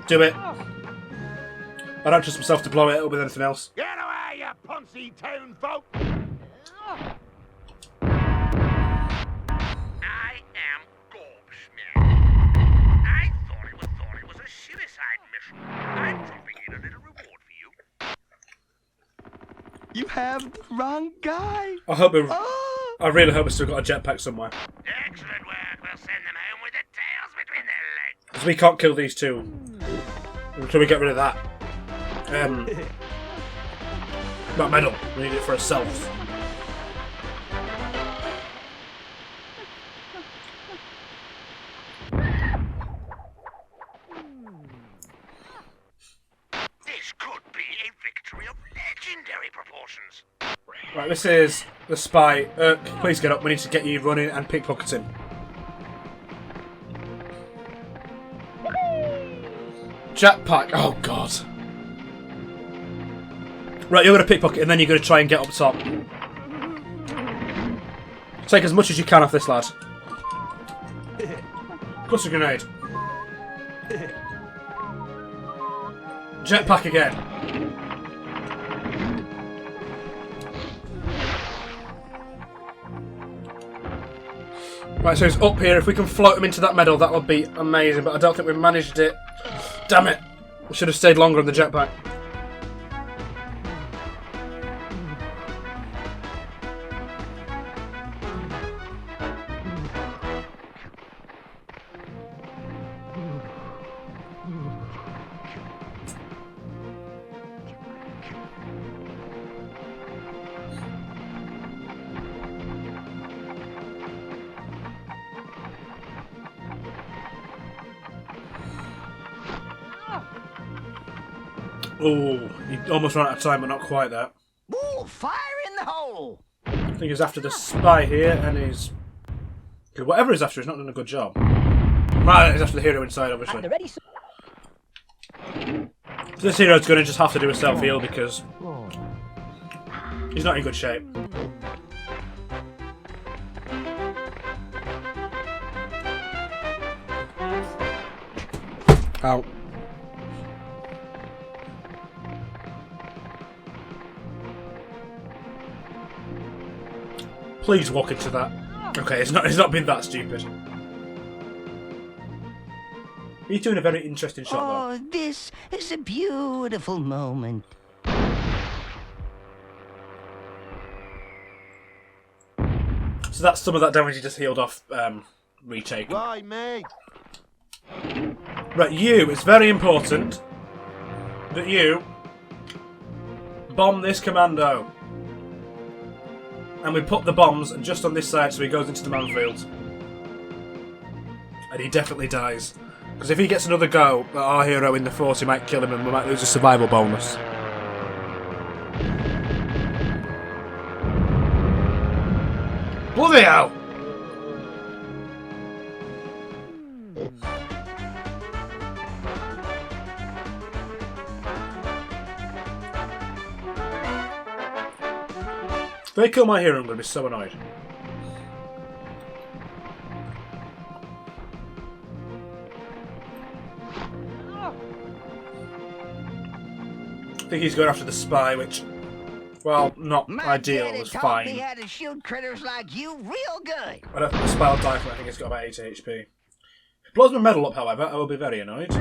A: Do it. I don't trust myself to blow it up with anything else.
E: Get away, you poncy town folk! I am gobsmacked. I thought it was a suicide mission. I'm dropping in a little reward for you.
F: You have the wrong guy.
A: I hope I really hope we've still got a jetpack somewhere.
E: Excellent work. We'll send them home with their tails between their legs.
A: Because we can't kill these two until we get rid of that. That medal. We need it for ourselves.
E: This could be a victory of legendary proportions.
A: Right, this is the spy. Please get up. We need to get you running and pickpocketing. Jetpack. Oh, God. Right, you're going to pickpocket and then you're going to try and get up top. Take as much as you can off this lad. Cluster grenade. Jetpack again. Right, so he's up here. If we can float him into that medal, that would be amazing. But I don't think we've managed it. Damn it. We should have stayed longer on the jetpack. Oh, he almost ran out of time, but not quite there.
F: Ooh, fire in the hole!
A: I think he's after the spy here, and he's... Whatever he's after, he's not done a good job. Right, he's after the hero inside, obviously.
C: At the ready, sir.
A: So this hero's going to just have to do a self-heal because he's not in good shape. Ow. Please walk into that. Okay, it's not been that stupid. He's doing a very interesting shot though.
F: Oh, this is a beautiful moment.
A: So that's some of that damage he just healed off retake.
B: Why, mate?
A: Right, you, it's very important that you bomb this commando. And we put the bombs just on this side so he goes into the manfield. And he definitely dies. Because if he gets another go at our hero in the force, he might kill him and we might lose a survival bonus. Bloody hell! If they kill my hero, I'm going to be so annoyed. I think he's going after the spy, which, well, not ideal,
F: daddy
A: was
F: taught me
A: fine.
F: how to shoot critters like you real good.
A: I don't think the spy will die for it. I think it's got about 80 HP. If it blows my medal up, however, I will be very annoyed.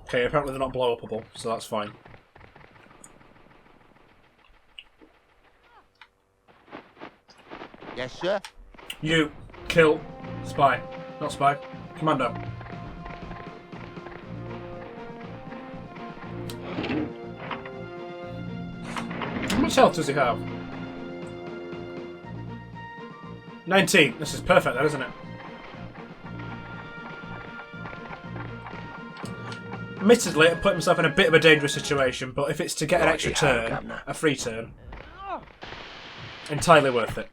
A: Okay, apparently they're not blow-upable, so that's fine.
B: Yes, sir.
A: You kill spy. Not spy. Commando. How much health does he have? 19. This is perfect then, isn't it? Admittedly, I'm putting myself in a bit of a dangerous situation, but if it's to get an extra turn, a free turn, entirely worth it.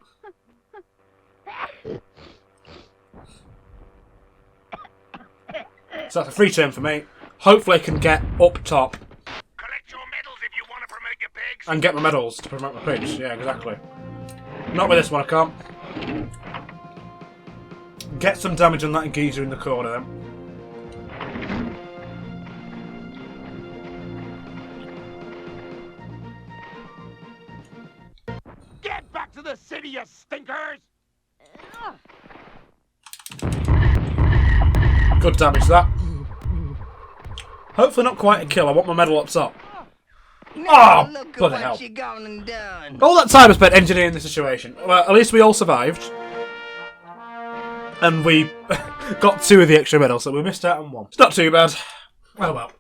A: So that's a free turn for me. Hopefully I can get up top
E: Collect your medals if you want to promote your pigs.
A: and get my medals to promote my pigs. Yeah, exactly. Not with this one, I can't. Get some damage on that geezer in the corner then.
E: Get back to the city, you stinkers!
A: Good damage that. Hopefully not quite a kill. I want my medal up top. Oh,
F: look at
A: bloody
F: what
A: hell.
F: you gone and done.
A: All that time I spent engineering the situation. Well, at least we all survived. And we got 2 of the extra medals, so we missed out on 1. It's not too bad. Oh well.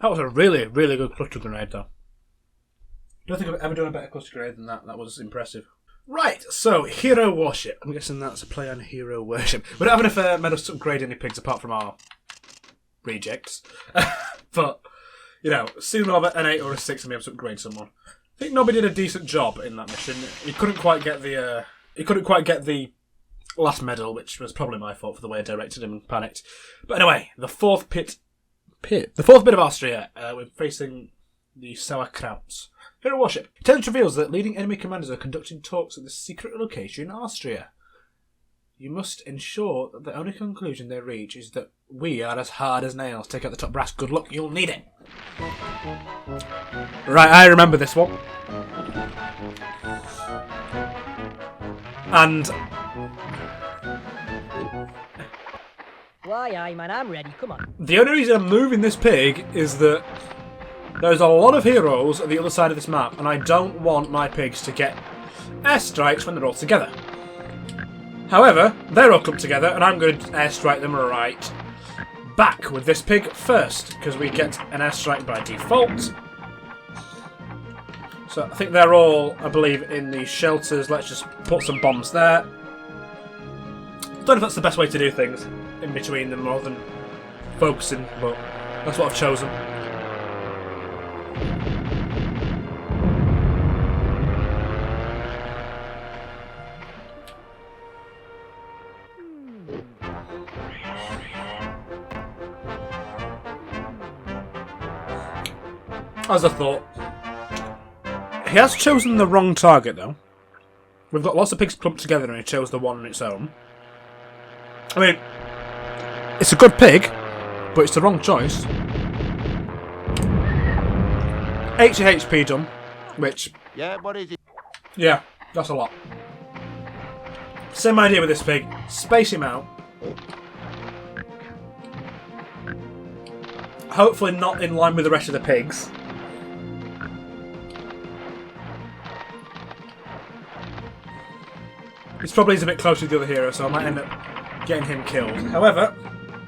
A: That was a really, really good cluster grenade, though. I don't think I've ever done a better cluster grenade than that. That was impressive. Right, so, hero worship. I'm guessing that's a play on hero worship. We don't have enough medals to upgrade any pigs apart from our rejects. But, you know, soon I'll have an 8 or a 6 and be able to upgrade someone. I think nobody did a decent job in that mission. He couldn't quite get the last medal, which was probably my fault for the way I directed him and panicked. But anyway, the fourth bit of Arstria, we're facing the Sauerkrauts. Hero worship. Intelligence reveals that leading enemy commanders are conducting talks at the secret location in Arstria. You must ensure that the only conclusion they reach is that we are as hard as nails. Take out the top brass. Good luck, you'll need it. Right, I remember this one. And
C: Why, aye, man, I'm ready. Come on.
A: the only reason I'm moving this pig is that there's a lot of heroes at the other side of this map, and I don't want my pigs to get airstrikes when they're all together. However, they're all clumped together, and I'm going to airstrike them right back with this pig first, because we get an airstrike by default. So I think they're all, I believe, in the shelters. Let's just put some bombs there. Don't know if that's the best way to do things, in between them more than focusing, but that's what I've chosen. As I thought. He has chosen the wrong target, though. We've got lots of pigs clumped together and he chose the one on its own. I mean, it's a good pig, but it's the wrong choice. 80 HP done, which...
B: Yeah, what is it?
A: Yeah, that's a lot. Same idea with this pig. Space him out. Hopefully not in line with the rest of the pigs. This probably is a bit closer to the other hero, so I might end up getting him killed. However,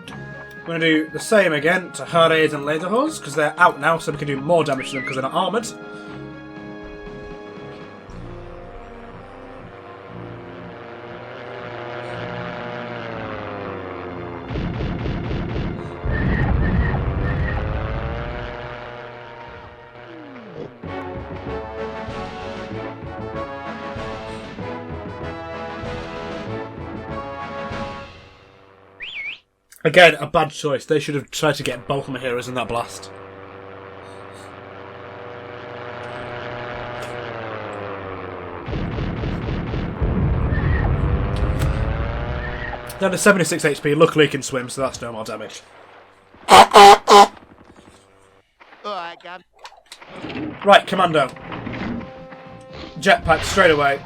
A: I'm going to do the same again to Harades and Lederhorns, because they're out now, so we can do more damage to them because they're not armoured. Again, a bad choice. They should have tried to get both of my heroes in that blast. Down to 76 HP. Luckily he can swim, so that's no more damage.
B: Alright, gun.
A: Right, Commando. Jetpack straight away.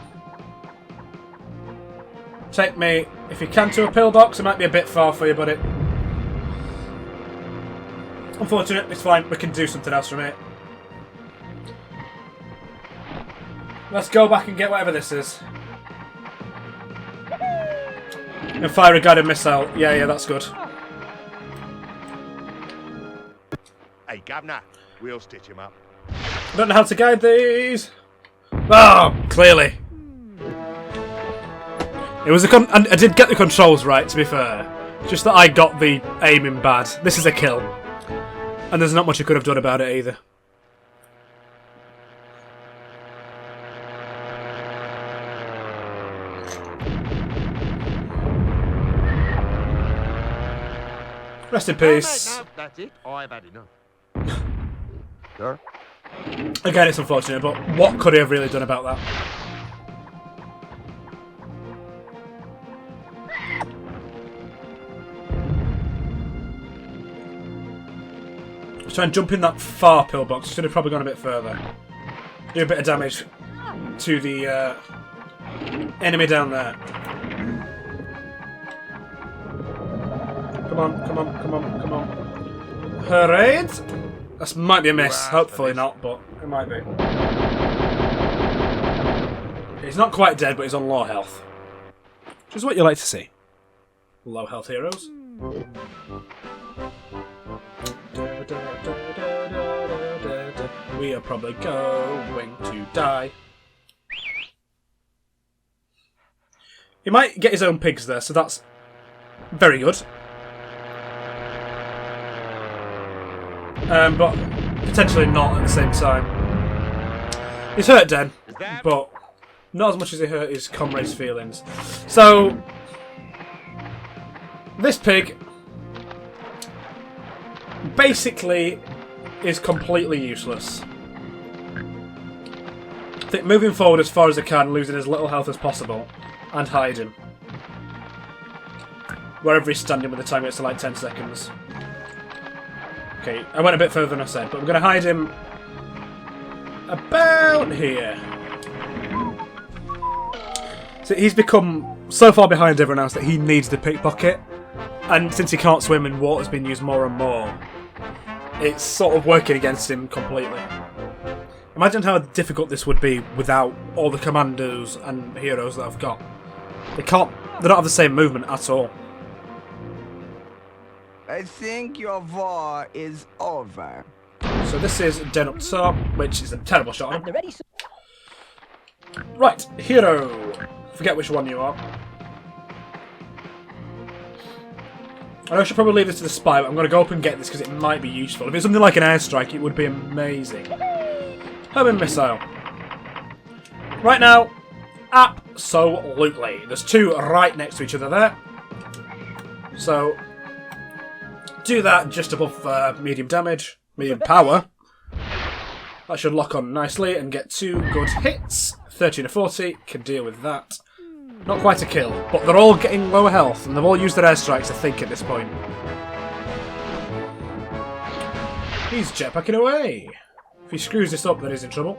A: Take me, if you can, to a pillbox. It might be a bit far for you, buddy. Unfortunate, it's fine. We can do something else from it. Let's go back and get whatever this is. And fire a guided missile. Yeah, that's good.
E: Hey, Governor, we'll stitch him up.
A: I don't know how to guide these. Oh, clearly. It was I did get the controls right, to be fair. Just that I got the aiming bad. This is a kill. And there's not much I could have done about it either. Rest in peace.
B: No, that's it. I've had enough. Sir?
A: Again, it's unfortunate, but what could he have really done about that? Let's try and jump in that far pillbox. Should have probably gone a bit further. Do a bit of damage to the enemy down there. Come on. Parade. That might be a miss. Hopefully not, but it might be. He's not quite dead, but he's on low health. Which is what you like to see. Low health heroes. We are probably going to die. He might get his own pigs there, so that's very good. But potentially not at the same time. He's hurt Den, but not as much as he hurt his comrades' feelings. So, this pig basically is completely useless. I think moving forward as far as I can, losing as little health as possible, and hide him. Wherever he's standing with the time gets to like 10 seconds. Okay, I went a bit further than I said, but we're going to hide him about here. So he's become so far behind everyone else that he needs the pickpocket, and since he can't swim and water's been used more and more, it's sort of working against him completely. Imagine how difficult this would be without all the commandos and heroes that I've got. They don't have the same movement at all.
F: I think your war is over.
A: So this is Den up top, which is a terrible shot on him.
C: They're ready, sir.
A: Right, hero. Forget which one you are. I should probably leave this to the spy, but I'm going to go up and get this because it might be useful. If it's something like an airstrike, it would be amazing. Herman missile. Right now, absolutely. There's two right next to each other there. So, do that just above medium damage, medium power. That should lock on nicely and get two good hits. 13 to 40, can deal with that. Not quite a kill, but they're all getting lower health and they've all used their airstrikes, I think, at this point. He's jetpacking away. If he screws this up, then he's in trouble.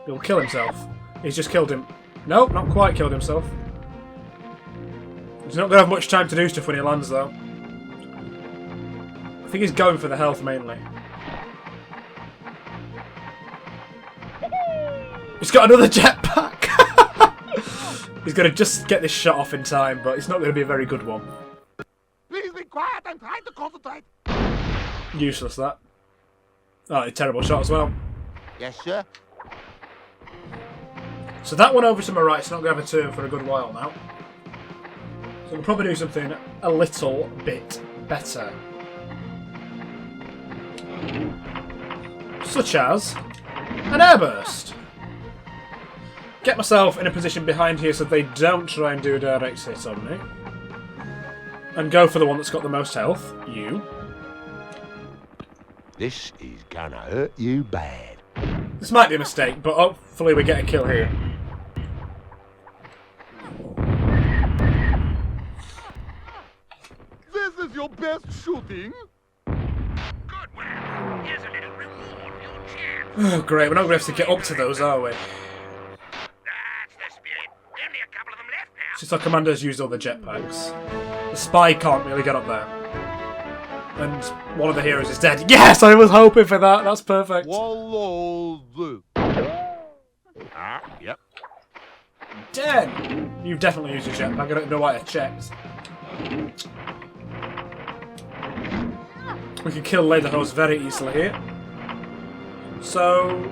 A: He'll kill himself. He's just killed him. Nope, not quite killed himself. He's not going to have much time to do stuff when he lands, though. I think he's going for the health, mainly. He's got another jetpack! He's going to just get this shot off in time, but it's not going to be a very good one.
D: Please be quiet. I'm trying to concentrate.
A: Useless, that. Oh, a terrible shot as well.
B: Yes, sir.
A: So that one over to my right is not going to have a turn for a good while now. So we'll probably do something a little bit better. Such as an airburst. Get myself in a position behind here so they don't try and do a direct hit on me. And go for the one that's got the most health. You.
E: This is gonna hurt you bad.
A: This might be a mistake, but hopefully we get a kill here.
D: This is your best shooting?
E: Good work. Here's a little reward for your chance.
A: Oh, great. We're not going to have to get up to those, are we?
E: That's the spirit. Only a couple of them left now.
A: Since our commander's used all the jetpacks, the spy can't really get up there. And one of the heroes is dead. Yes, I was hoping for that. That's perfect.
D: Wallows.
E: Yep.
A: Dead. You've definitely used your jetpack. I don't know why I checked. We can kill Lederhose very easily here. So,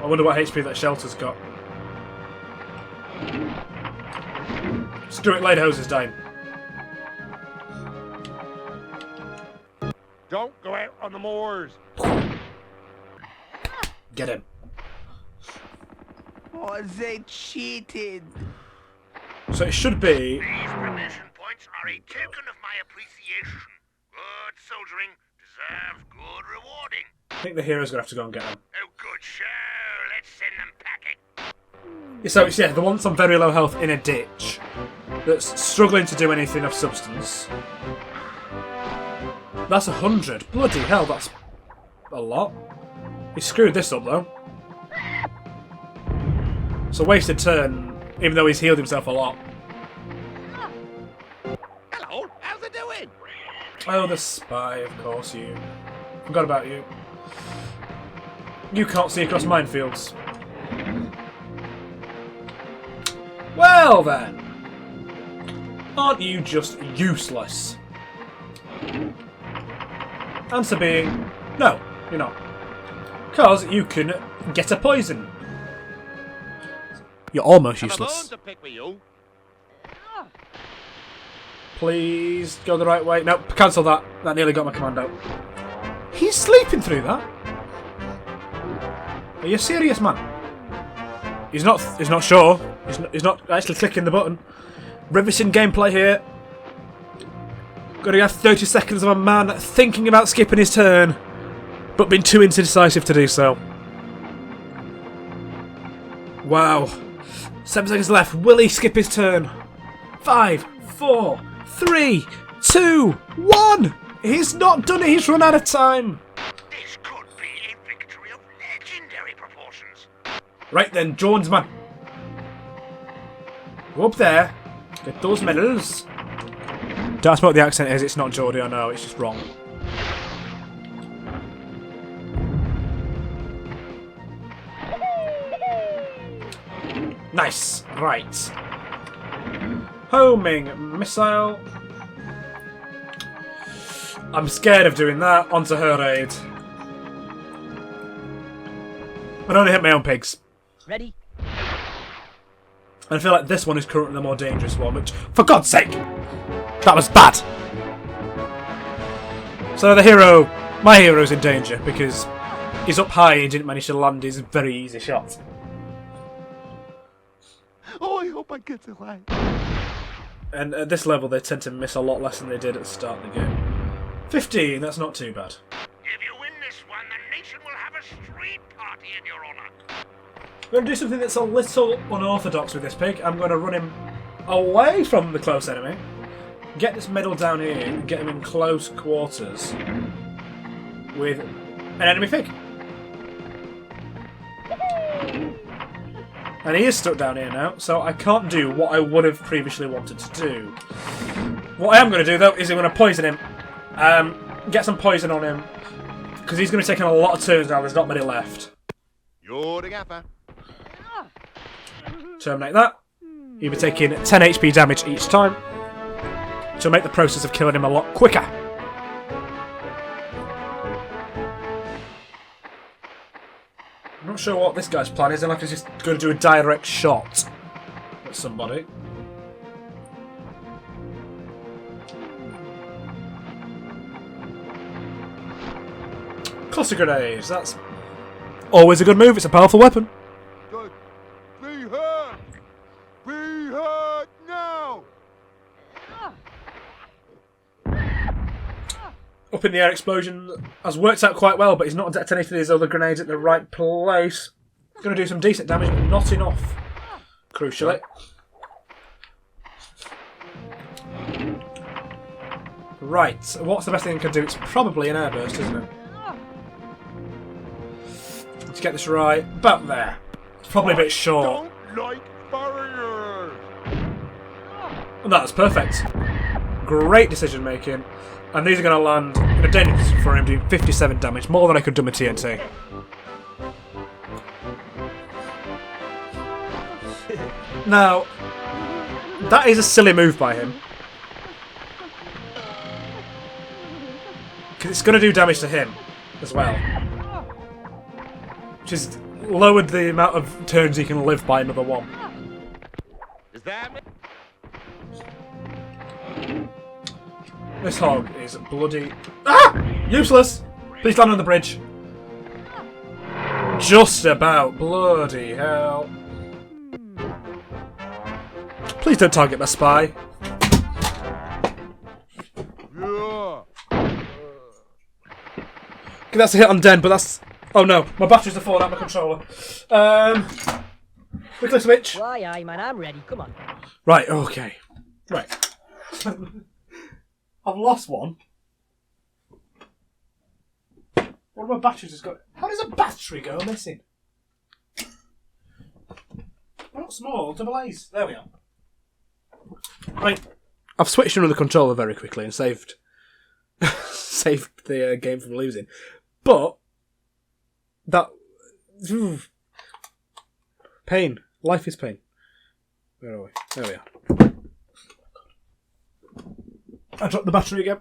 A: I wonder what HP that shelter's got. Screw it, Lederhose is dying.
D: Don't go out on the moors.
A: Get him.
F: Oh, they cheated.
A: So it should be...
E: These promotion points are a token of my appreciation. Good soldiering deserves good rewarding.
A: I think the hero's going to have to go and get him.
E: Oh, good show. Let's send them packing.
A: So it's, yeah, the one that's on very low health in a ditch that's struggling to do anything of substance. That's 100. Bloody hell, that's a lot. He screwed this up, though. It's a wasted turn, even though he's healed himself a lot.
E: Hello, how's it doing?
A: Oh, the spy, of course, you. Forgot about you. You can't see across minefields. Well then. Aren't you just useless? Answer being, no, you're not. Because you can get a poison. You're almost useless.
E: To pick with you.
A: Please go the right way. Nope, cancel that. That nearly got my commando. He's sleeping through that. Are you serious, man? He's not. He's not sure. He's not actually clicking the button. Riveting gameplay here. Gonna have 30 seconds of a man thinking about skipping his turn, but being too indecisive to do so. Wow. 7 seconds left. Will he skip his turn? 5, 4, 3, 2, 1. He's not done it. He's run out of time.
E: This could be a victory of legendary proportions.
A: Right then, Jones, man. Go up there. Get those medals. Don't ask me what the accent is. It's not Geordie, I know. It's just wrong. Nice. Right. Homing missile. I'm scared of doing that. Onto her aid. I only hit my own pigs.
C: Ready?
A: And I feel like this one is currently the more dangerous one, which, for God's sake, that was bad. So my hero's in danger because he's up high and he didn't manage to land his very easy shot.
D: Oh, I hope I get it right.
A: And at this level, they tend to miss a lot less than they did at the start of the game. 15, that's not too bad.
E: If you win this one, the nation will have a street party in your honor.
A: I'm going to do something that's a little unorthodox with this pig. I'm going to run him away from the close enemy, get this medal down here, and get him in close quarters with an enemy pig. And he is stuck down here now, so I can't do what I would have previously wanted to do. What I am going to do, though, is I'm going to poison him. Get some poison on him, because he's going to be taking a lot of turns now. There's not many left.
D: You're the gaffer.
A: Terminate that. He'll be taking 10 HP damage each time, to make the process of killing him a lot quicker. I'm not sure what this guy's plan is, unless he's just going to do a direct shot at somebody. Cluster grenades, that's always a good move, it's a powerful weapon.
D: Good. Be hurt! Be hurt now!
A: Up in the air explosion has worked out quite well, but he's not detonated his other grenades at the right place. Going to do some decent damage, but not enough. Crucially. Right, what's the best thing I can do? It's probably an airburst, isn't it? Let's get this right. About there. It's probably a bit short.
D: Don't like barriers!
A: And that's perfect. Great decision making. And these are going to land in a dangerous position for him, doing 57 damage, more than I could do with TNT. Now, that is a silly move by him. Because it's going to do damage to him as well. Which has lowered the amount of turns he can live by another one.
E: Is that me?
A: This hog is bloody... Ah! Useless! Please land on the bridge. Just about. Bloody hell. Please don't target my spy.
D: Yeah!
A: Okay, that's a hit on Den, but that's... Oh no, my batteries are falling out of my controller. Quickly switch.
C: Why, aye, man, I'm ready. Come on.
A: Right, okay. Right. I've lost one. One of my batteries has got... How does a battery go missing? Not small, double A's. There we are. Right. I've switched another controller very quickly and saved saved the game from losing. But that pain. Life is pain. Where are we? There we are. I dropped the battery again.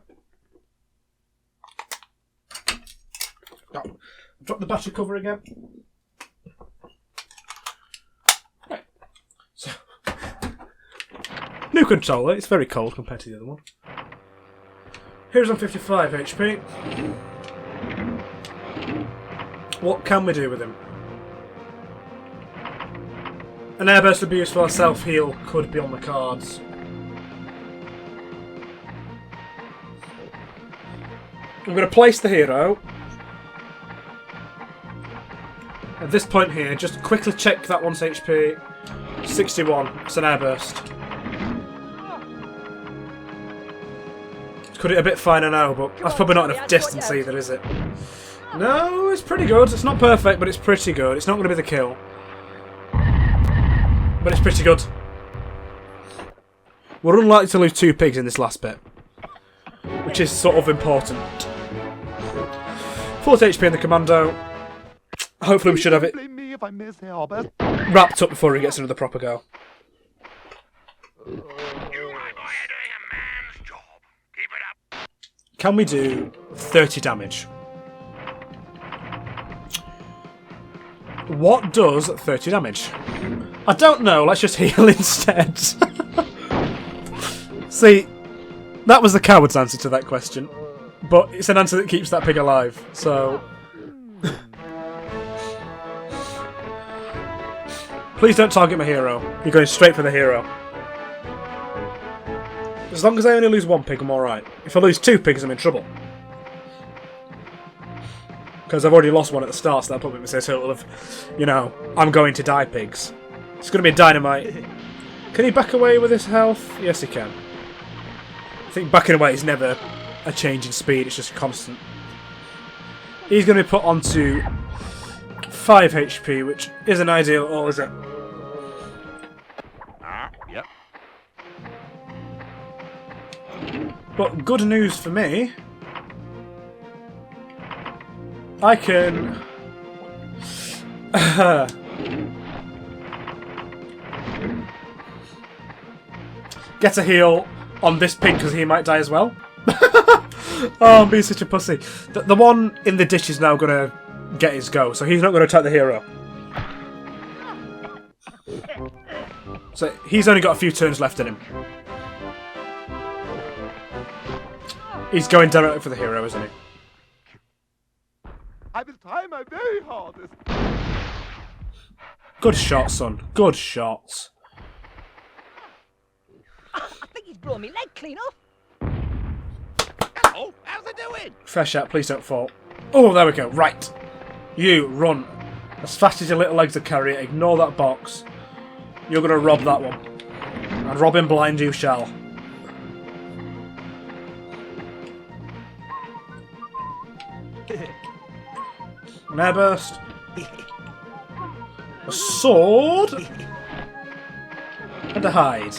A: Oh, I dropped the battery cover again. Right. So, new controller. It's very cold compared to the other one. Here's on 55 HP. What can we do with him? An airburst would be useful. A self-heal could be on the cards. I'm going to place the hero. At this point here, just quickly check that one's HP. 61. It's an airburst. Could hit a bit finer now, but that's probably not enough distance either, is it? No, it's pretty good. It's not perfect, but it's pretty good. It's not going to be the kill. But it's pretty good. We're unlikely to lose 2 pigs in this last bit, which is sort of important. 40 HP in the commando. Hopefully we should have it
D: Blame me if I miss Albert.
A: wrapped up before he gets another proper go.
E: You, my boy, are doing a man's job. Keep it up.
A: Can we do 30 damage? What does 30 damage? I don't know, let's just heal instead. See, that was the coward's answer to that question. But it's an answer that keeps that pig alive, so... Please don't target my hero. You're going straight for the hero. As long as I only lose 1 pig, I'm alright. If I lose 2 pigs, I'm in trouble. Because I've already lost one at the start, so that put me in a total of, you know, I'm going to die pigs. It's going to be a dynamite. Can he back away with his health? Yes, he can. I think backing away is never a change in speed, it's just constant. He's going to be put onto 5 HP, which isn't ideal at all, is it?
D: Yep.
A: But good news for me, I can... get a heal on this pig because he might die as well. Oh, I'm being such a pussy. The one in the ditch is now going to get his go, so he's not going to attack the hero. So he's only got a few turns left in him. He's going directly for the hero, isn't he?
D: I will try my very hardest.
A: Good shot, son. Good shots.
C: I think he's blowing me leg clean off.
E: Oh, how's it doing?
A: Fair shot, please don't fall. Oh, there we go. Right. You, run. As fast as your little legs will carry it. Ignore that box. You're going to rob that one. And rob him blind you shall. An airburst. A sword. And a hide.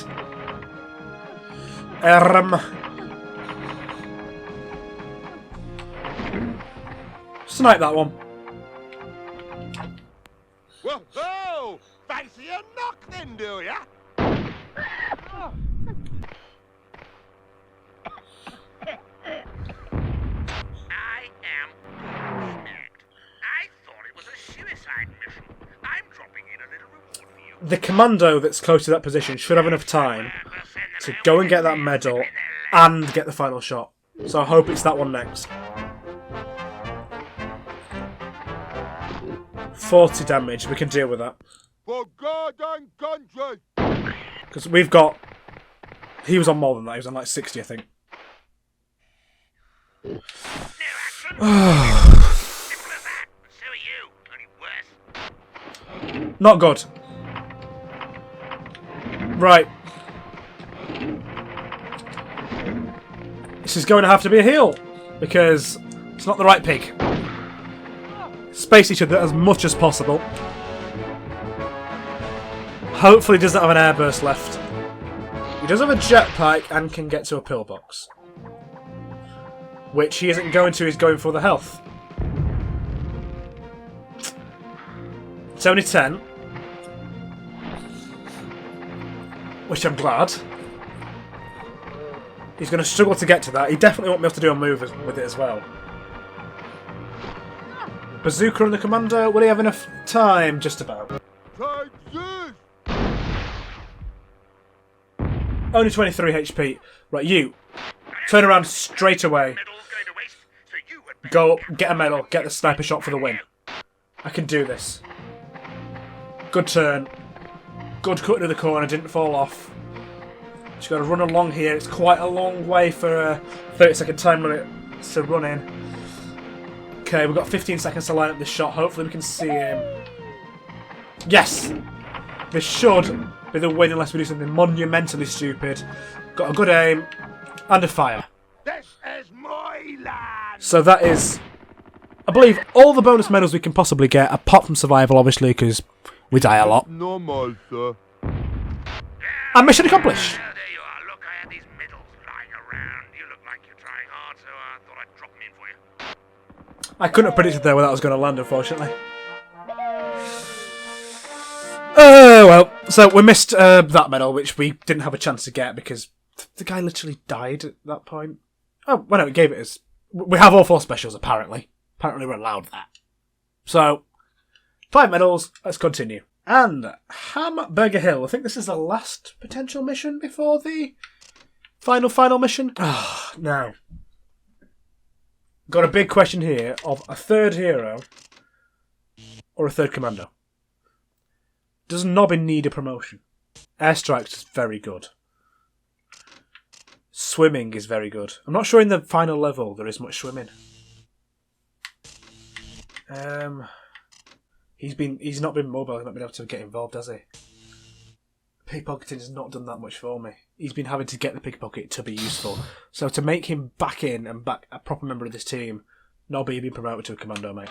A: Snipe that one.
D: Well, oh, fancy a knock then, do ya?
E: I am smacked. I thought it was a suicide mission. I'm dropping in a little reward for you.
A: The commando that's close to that position should have enough time
E: We'll send them
A: to
E: home
A: go
E: with
A: and get
E: the
A: that
E: tails
A: medal
E: between their legs.
A: and get the final shot. So I hope it's that one next. 40 damage, we can deal with that.
D: For God and country.
A: Because we've got... He was on more than that, he was on like 60, I think.
E: No action. Simple as that. But so are you. Only worse.
A: Not good. Right. This is going to have to be a heal. Because it's not the right pig. Space each other as much as possible. Hopefully he doesn't have an airburst left. He does have a jetpack and can get to a pillbox. which he isn't going to, he's going for the health. It's only 10. Which I'm glad. He's going to struggle to get to that. He definitely won't be able to do a move with it as well. Bazooka and the Commando, will he have enough time? Just about.
D: Take this!
A: Only 23 HP. Right, you. Turn around straight away.
E: Medal's going to waste, so you would better
A: Go up, get a medal, get the sniper shot for the win. I can do this. Good turn. Good cut to the corner, didn't fall off. Just got to run along here. It's quite a long way for a 30-second time limit to run in. Okay, we've got 15 seconds to line up this shot. Hopefully we can see him. Yes! This should be the win unless we do something monumentally stupid. Got a good aim and a fire.
E: This is my land!
A: So that is, I believe, all the bonus medals we can possibly get, apart from survival, obviously, because we die a lot.
D: Normal, sir.
A: And mission accomplished!
E: There you are. Look, I had these medals lying around. You look like you're trying hard, so I thought I'd drop them in for you.
A: I couldn't have predicted there where that was going to land, unfortunately. Oh, well. So we missed that medal, which we didn't have a chance to get because the guy literally died at that point. Oh, well, no, it gave it us. We have all 4 specials, apparently. Apparently we're allowed that. So, 5 medals, let's continue. And Hamburger Hill. I think this is the last potential mission before the final mission. Now, got a big question here of a third hero or a third commando. Does Nobbin need a promotion? Airstrike is very good. Swimming is very good. I'm not sure in the final level there is much swimming. He's not been mobile, he's not been able to get involved, has he? Pickpocketing has not done that much for me. He's been having to get the pickpocket to be useful. So to make him back in and back a proper member of this team, Nobby has been promoted to a commando, mate.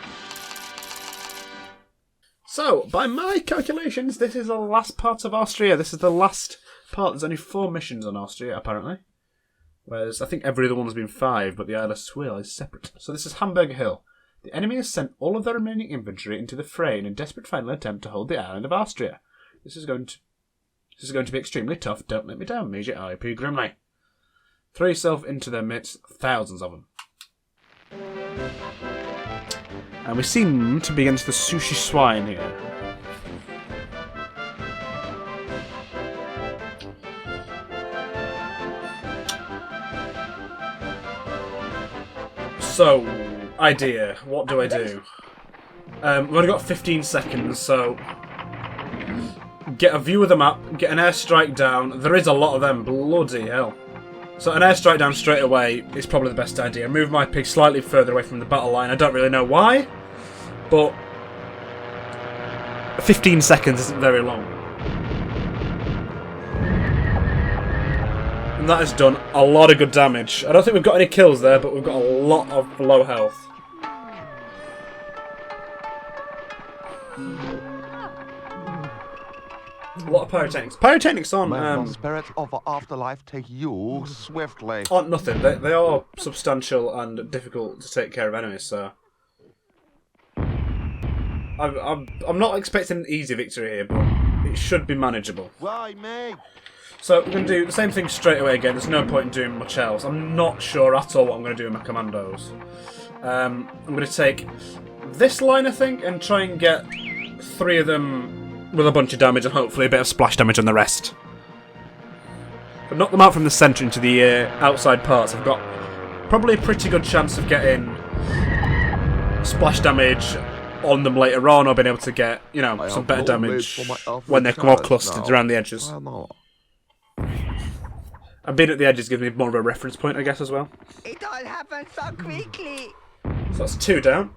A: So, by my calculations, this is the last part of Arstria. This is the last part. There's only 4 missions on Arstria, apparently. Whereas I think every other one has been 5, but the Isle of Swill is separate. So this is Hamburger Hill. The enemy has sent all of their remaining infantry into the fray in a desperate final attempt to hold the island of Arstria. This is going to be extremely tough. Don't let me down, Major IP grimly. Throw yourself into their midst, thousands of them. And we seem to be against the sushi swine here. So, idea. What do I do? We've only got 15 seconds, so get a view of the map, get an airstrike down. There is a lot of them, bloody hell. So an airstrike down straight away is probably the best idea. Move my pig slightly further away from the battle line. I don't really know why, but 15 seconds isn't very long. And that has done a lot of good damage. I don't think we've got any kills there, but we've got a lot of low health. A lot of pyrotechnics. Pyrotechnics
B: May the
A: aren't
B: spirits of the afterlife take you swiftly.
A: nothing. They are substantial and difficult to take care of enemies. So I'm not expecting an easy victory here, but it should be manageable.
B: Why me?
A: So we're going to do the same thing straight away again. There's no point in doing much else. I'm not sure at all what I'm going to do with my commandos. I'm going to take this line, I think, and try and get 3 of them with a bunch of damage and hopefully a bit of splash damage on the rest. But knock them out from the centre into the outside parts. I've got probably a pretty good chance of getting splash damage on them later on, or being able to get, you know, some better damage when they're more clustered around the edges. And being at the edges gives me more of a reference point, I guess, as well.
C: It all happened so quickly.
A: So that's 2 down.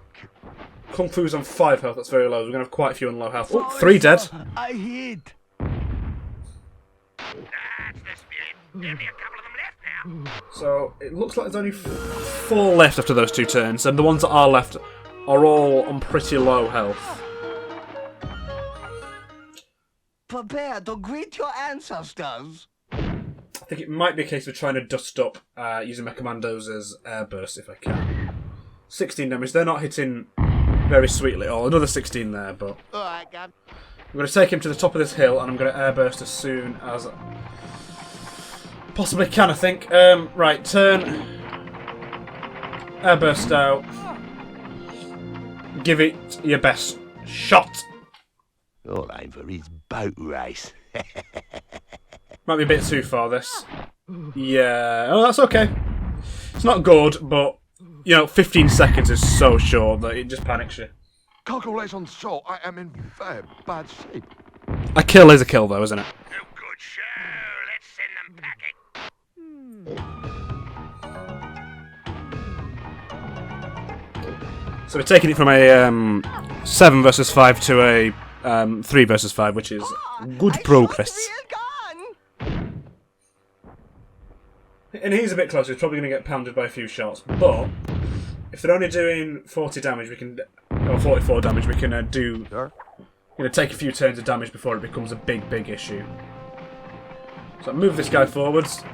A: Kung Fu's on 5 health, that's very low. We're going to have quite a few on low health. Oh, 3 dead.
F: I hit.
E: That's the spirit. Only a couple of them left now.
A: So it looks like there's only 4 left after those 2 turns, and the ones that are left are all on pretty low health.
F: Prepare to greet your ancestors.
A: I think it might be a case of trying to dust up using my commandos as airburst if I can. 16 damage. They're not hitting very sweetly. Oh, another 16 there, but
B: Alright, Gav.
A: I'm going to take him to the top of this hill and I'm going to airburst as soon as I possibly can, I think. Right, turn. Airburst out. Give it your best shot.
B: All I'm for his boat race.
A: Might be a bit too far, this. Yeah, oh, that's okay. It's not good, but, you know, 15 seconds is so short that it just panics you.
D: Calculations show I am in very bad shape.
A: A kill is a kill, though, isn't it?
E: Oh, good show. Let's send them packing.
A: So we're taking it from a 7 versus 5 to a 3 versus 5, which is good progress.
C: Real gun.
A: And he's a bit closer. He's probably going to get pounded by a few shots. But if they're only doing 40 damage, we can, or 44 damage, we can do. Take a few turns of damage before it becomes a big, big issue. So I move this guy forwards.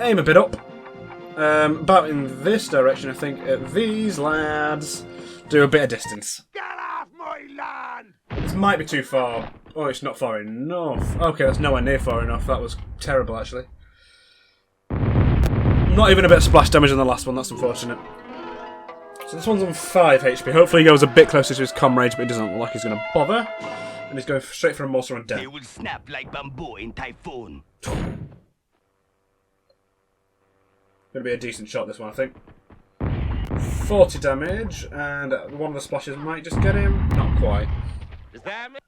A: Aim a bit up. About in this direction, I think. These lads do a bit of distance.
E: Get off my land!
A: This might be too far. Oh, it's not far enough. Okay, that's nowhere near far enough. That was terrible, actually. Not even a bit of splash damage on the last one. That's unfortunate. So this one's on 5 HP. Hopefully he goes a bit closer to his comrades, but it doesn't look like he's going to bother. And he's going straight for a mortar on death.
F: They will snap like bamboo in typhoon.
A: Going to be a decent shot, this one, I think. 40 damage, and one of the splashes might just get him. Not quite.
B: Is that me?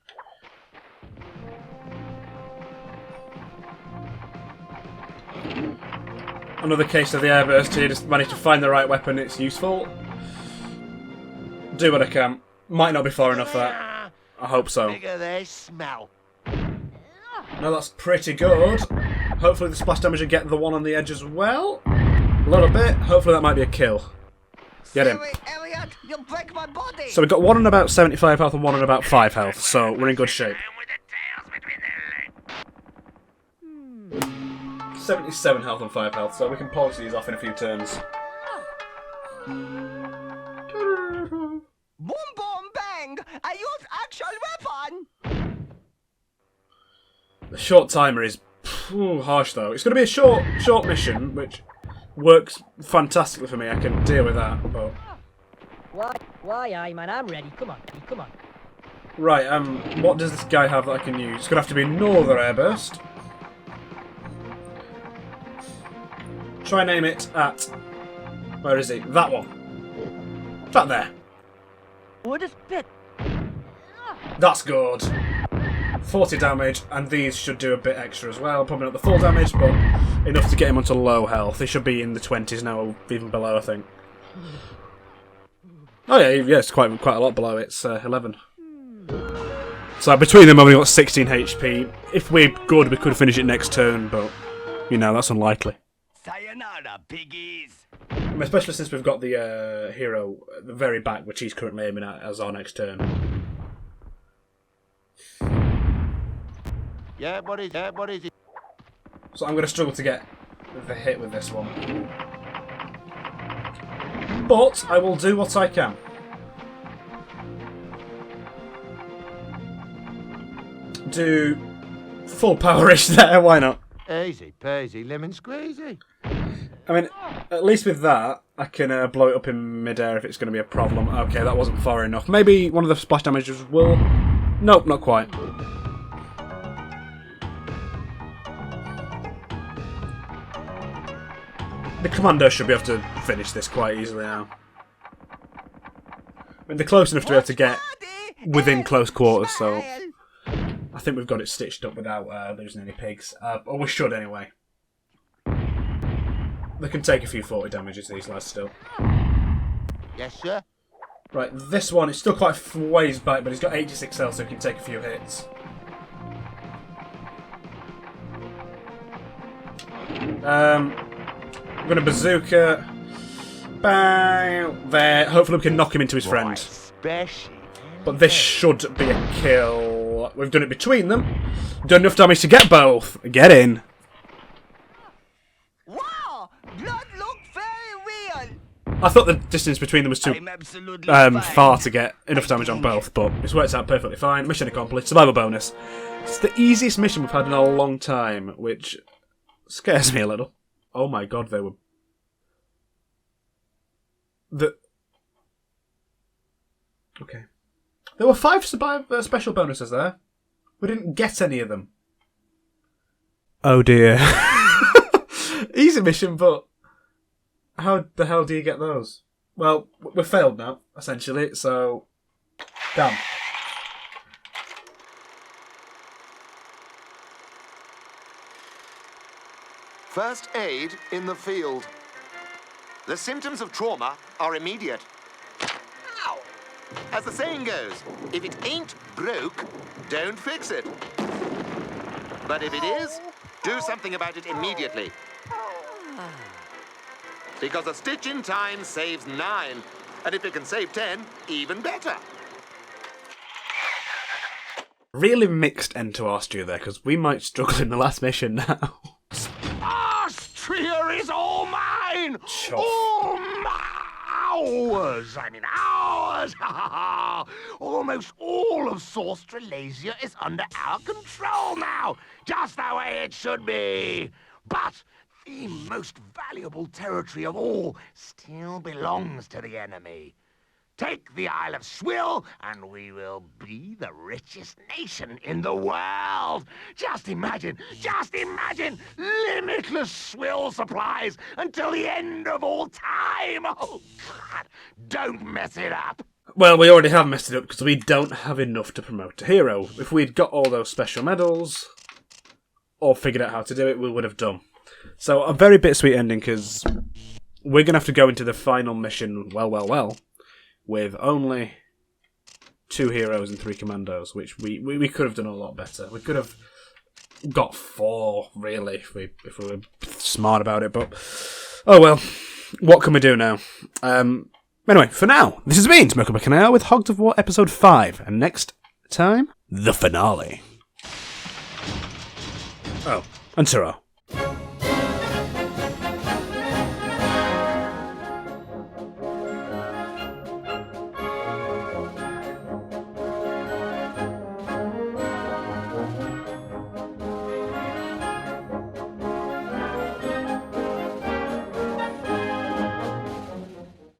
A: Another case of the airburst here. Just managed to find the right weapon. It's useful. Do what I can. Might not be far enough, that. I hope so.
B: Look at their smell.
A: No, that's pretty good. Hopefully the splash damage will get the one on the edge as well. A little bit. Hopefully that might be a kill. Get him.
C: Elliot, you'll break my body.
A: So we've got one on about 75 health and one on about 5 health, so we're in good shape.
E: And with the tails between their legs.
A: 77 health and 5 health, so we can polish these off in a few turns.
C: Boom, boom, bang. I use actual weapon.
A: The short timer is harsh, though. It's going to be a short mission, which works fantastically for me. I can deal with that. But...
G: Why, aye, man, I'm ready. Come on.
A: Right, what does this guy have that I can use? It's going to have to be another airburst. Try and aim it at... Where is he? That one. That there.
G: What is spit?
A: That's good. 40 damage, and these should do a bit extra as well. Probably not the full damage, but enough to get him onto low health. He should be in the 20s now, or even below, I think. Oh yeah, it's quite a lot below. It's 11. So between them, I've only got 16 HP. If we're good, we could finish it next turn, but you know that's unlikely.
F: Sayonara, piggies.
A: Especially since we've got the hero at the very back, which he's currently aiming at as our next turn.
B: Yeah, buddy.
A: So I'm going to struggle to get the hit with this one. But I will do what I can. Do full power-ish there, why not?
B: Easy peasy, lemon squeezy.
A: I mean, at least with that, I can blow it up in mid-air if it's going to be a problem. Okay, that wasn't far enough. Maybe one of the splash damages will... Nope, not quite. The commando should be able to finish this quite easily now. I mean, they're close enough to be able to get within close quarters, so I think we've got it stitched up without losing any pigs. Or we should anyway. They can take a few 40 damages, these lads, still.
B: Yes, sir.
A: Right, this one is still quite a ways back, but he's got 86 health, so he can take a few hits. I'm going to bazooka. Bang! There. Hopefully we can knock him into his friend.
B: Special.
A: But this should be a kill. So we've done it between them. Done enough damage to get both. Get in.
C: Wow! Blood looked very real.
A: I thought the distance between them was too
C: I'm absolutely fine.
A: far to get enough damage on both, but it's worked out perfectly fine. Mission accomplished. Survival bonus. It's the easiest mission we've had in a long time, which scares me a little. Oh my god, they were... Okay. There were 5 special bonuses there. We didn't get any of them. Oh dear. Easy mission, but how the hell do you get those? Well, we've failed now, essentially, so... Damn.
H: First aid in the field. The symptoms of trauma are immediate. Ow! As the saying goes, if it ain't broke, don't fix it. But if it is, do something about it immediately. Because a stitch in time saves 9, and if it can save 10, even better.
A: Really mixed end to Arstria there, because we might struggle in the last mission now.
B: Arstria is all mine!
A: Chuff.
B: All ours! I mean, ours! Almost all of Australasia is under our control now, just the way it should be. But the most valuable territory of all still belongs to the enemy. Take the Isle of Swill, and we will be the richest nation in the world. Just imagine, limitless swill supplies until the end of all time. Oh, God, don't mess it up.
A: Well, we already have messed it up because we don't have enough to promote to hero. If we'd got all those special medals, or figured out how to do it, we would have done. So a very bittersweet ending because we're going to have to go into the final mission, well, with only 2 heroes and 3 commandos, which we could have done a lot better. We could have got 4, really, if we were smart about it, but oh well. What can we do now? Anyway, for now, this has been Smoke Up Canal with Hogs of War Episode 5, and next time, the finale. Oh, and Turo.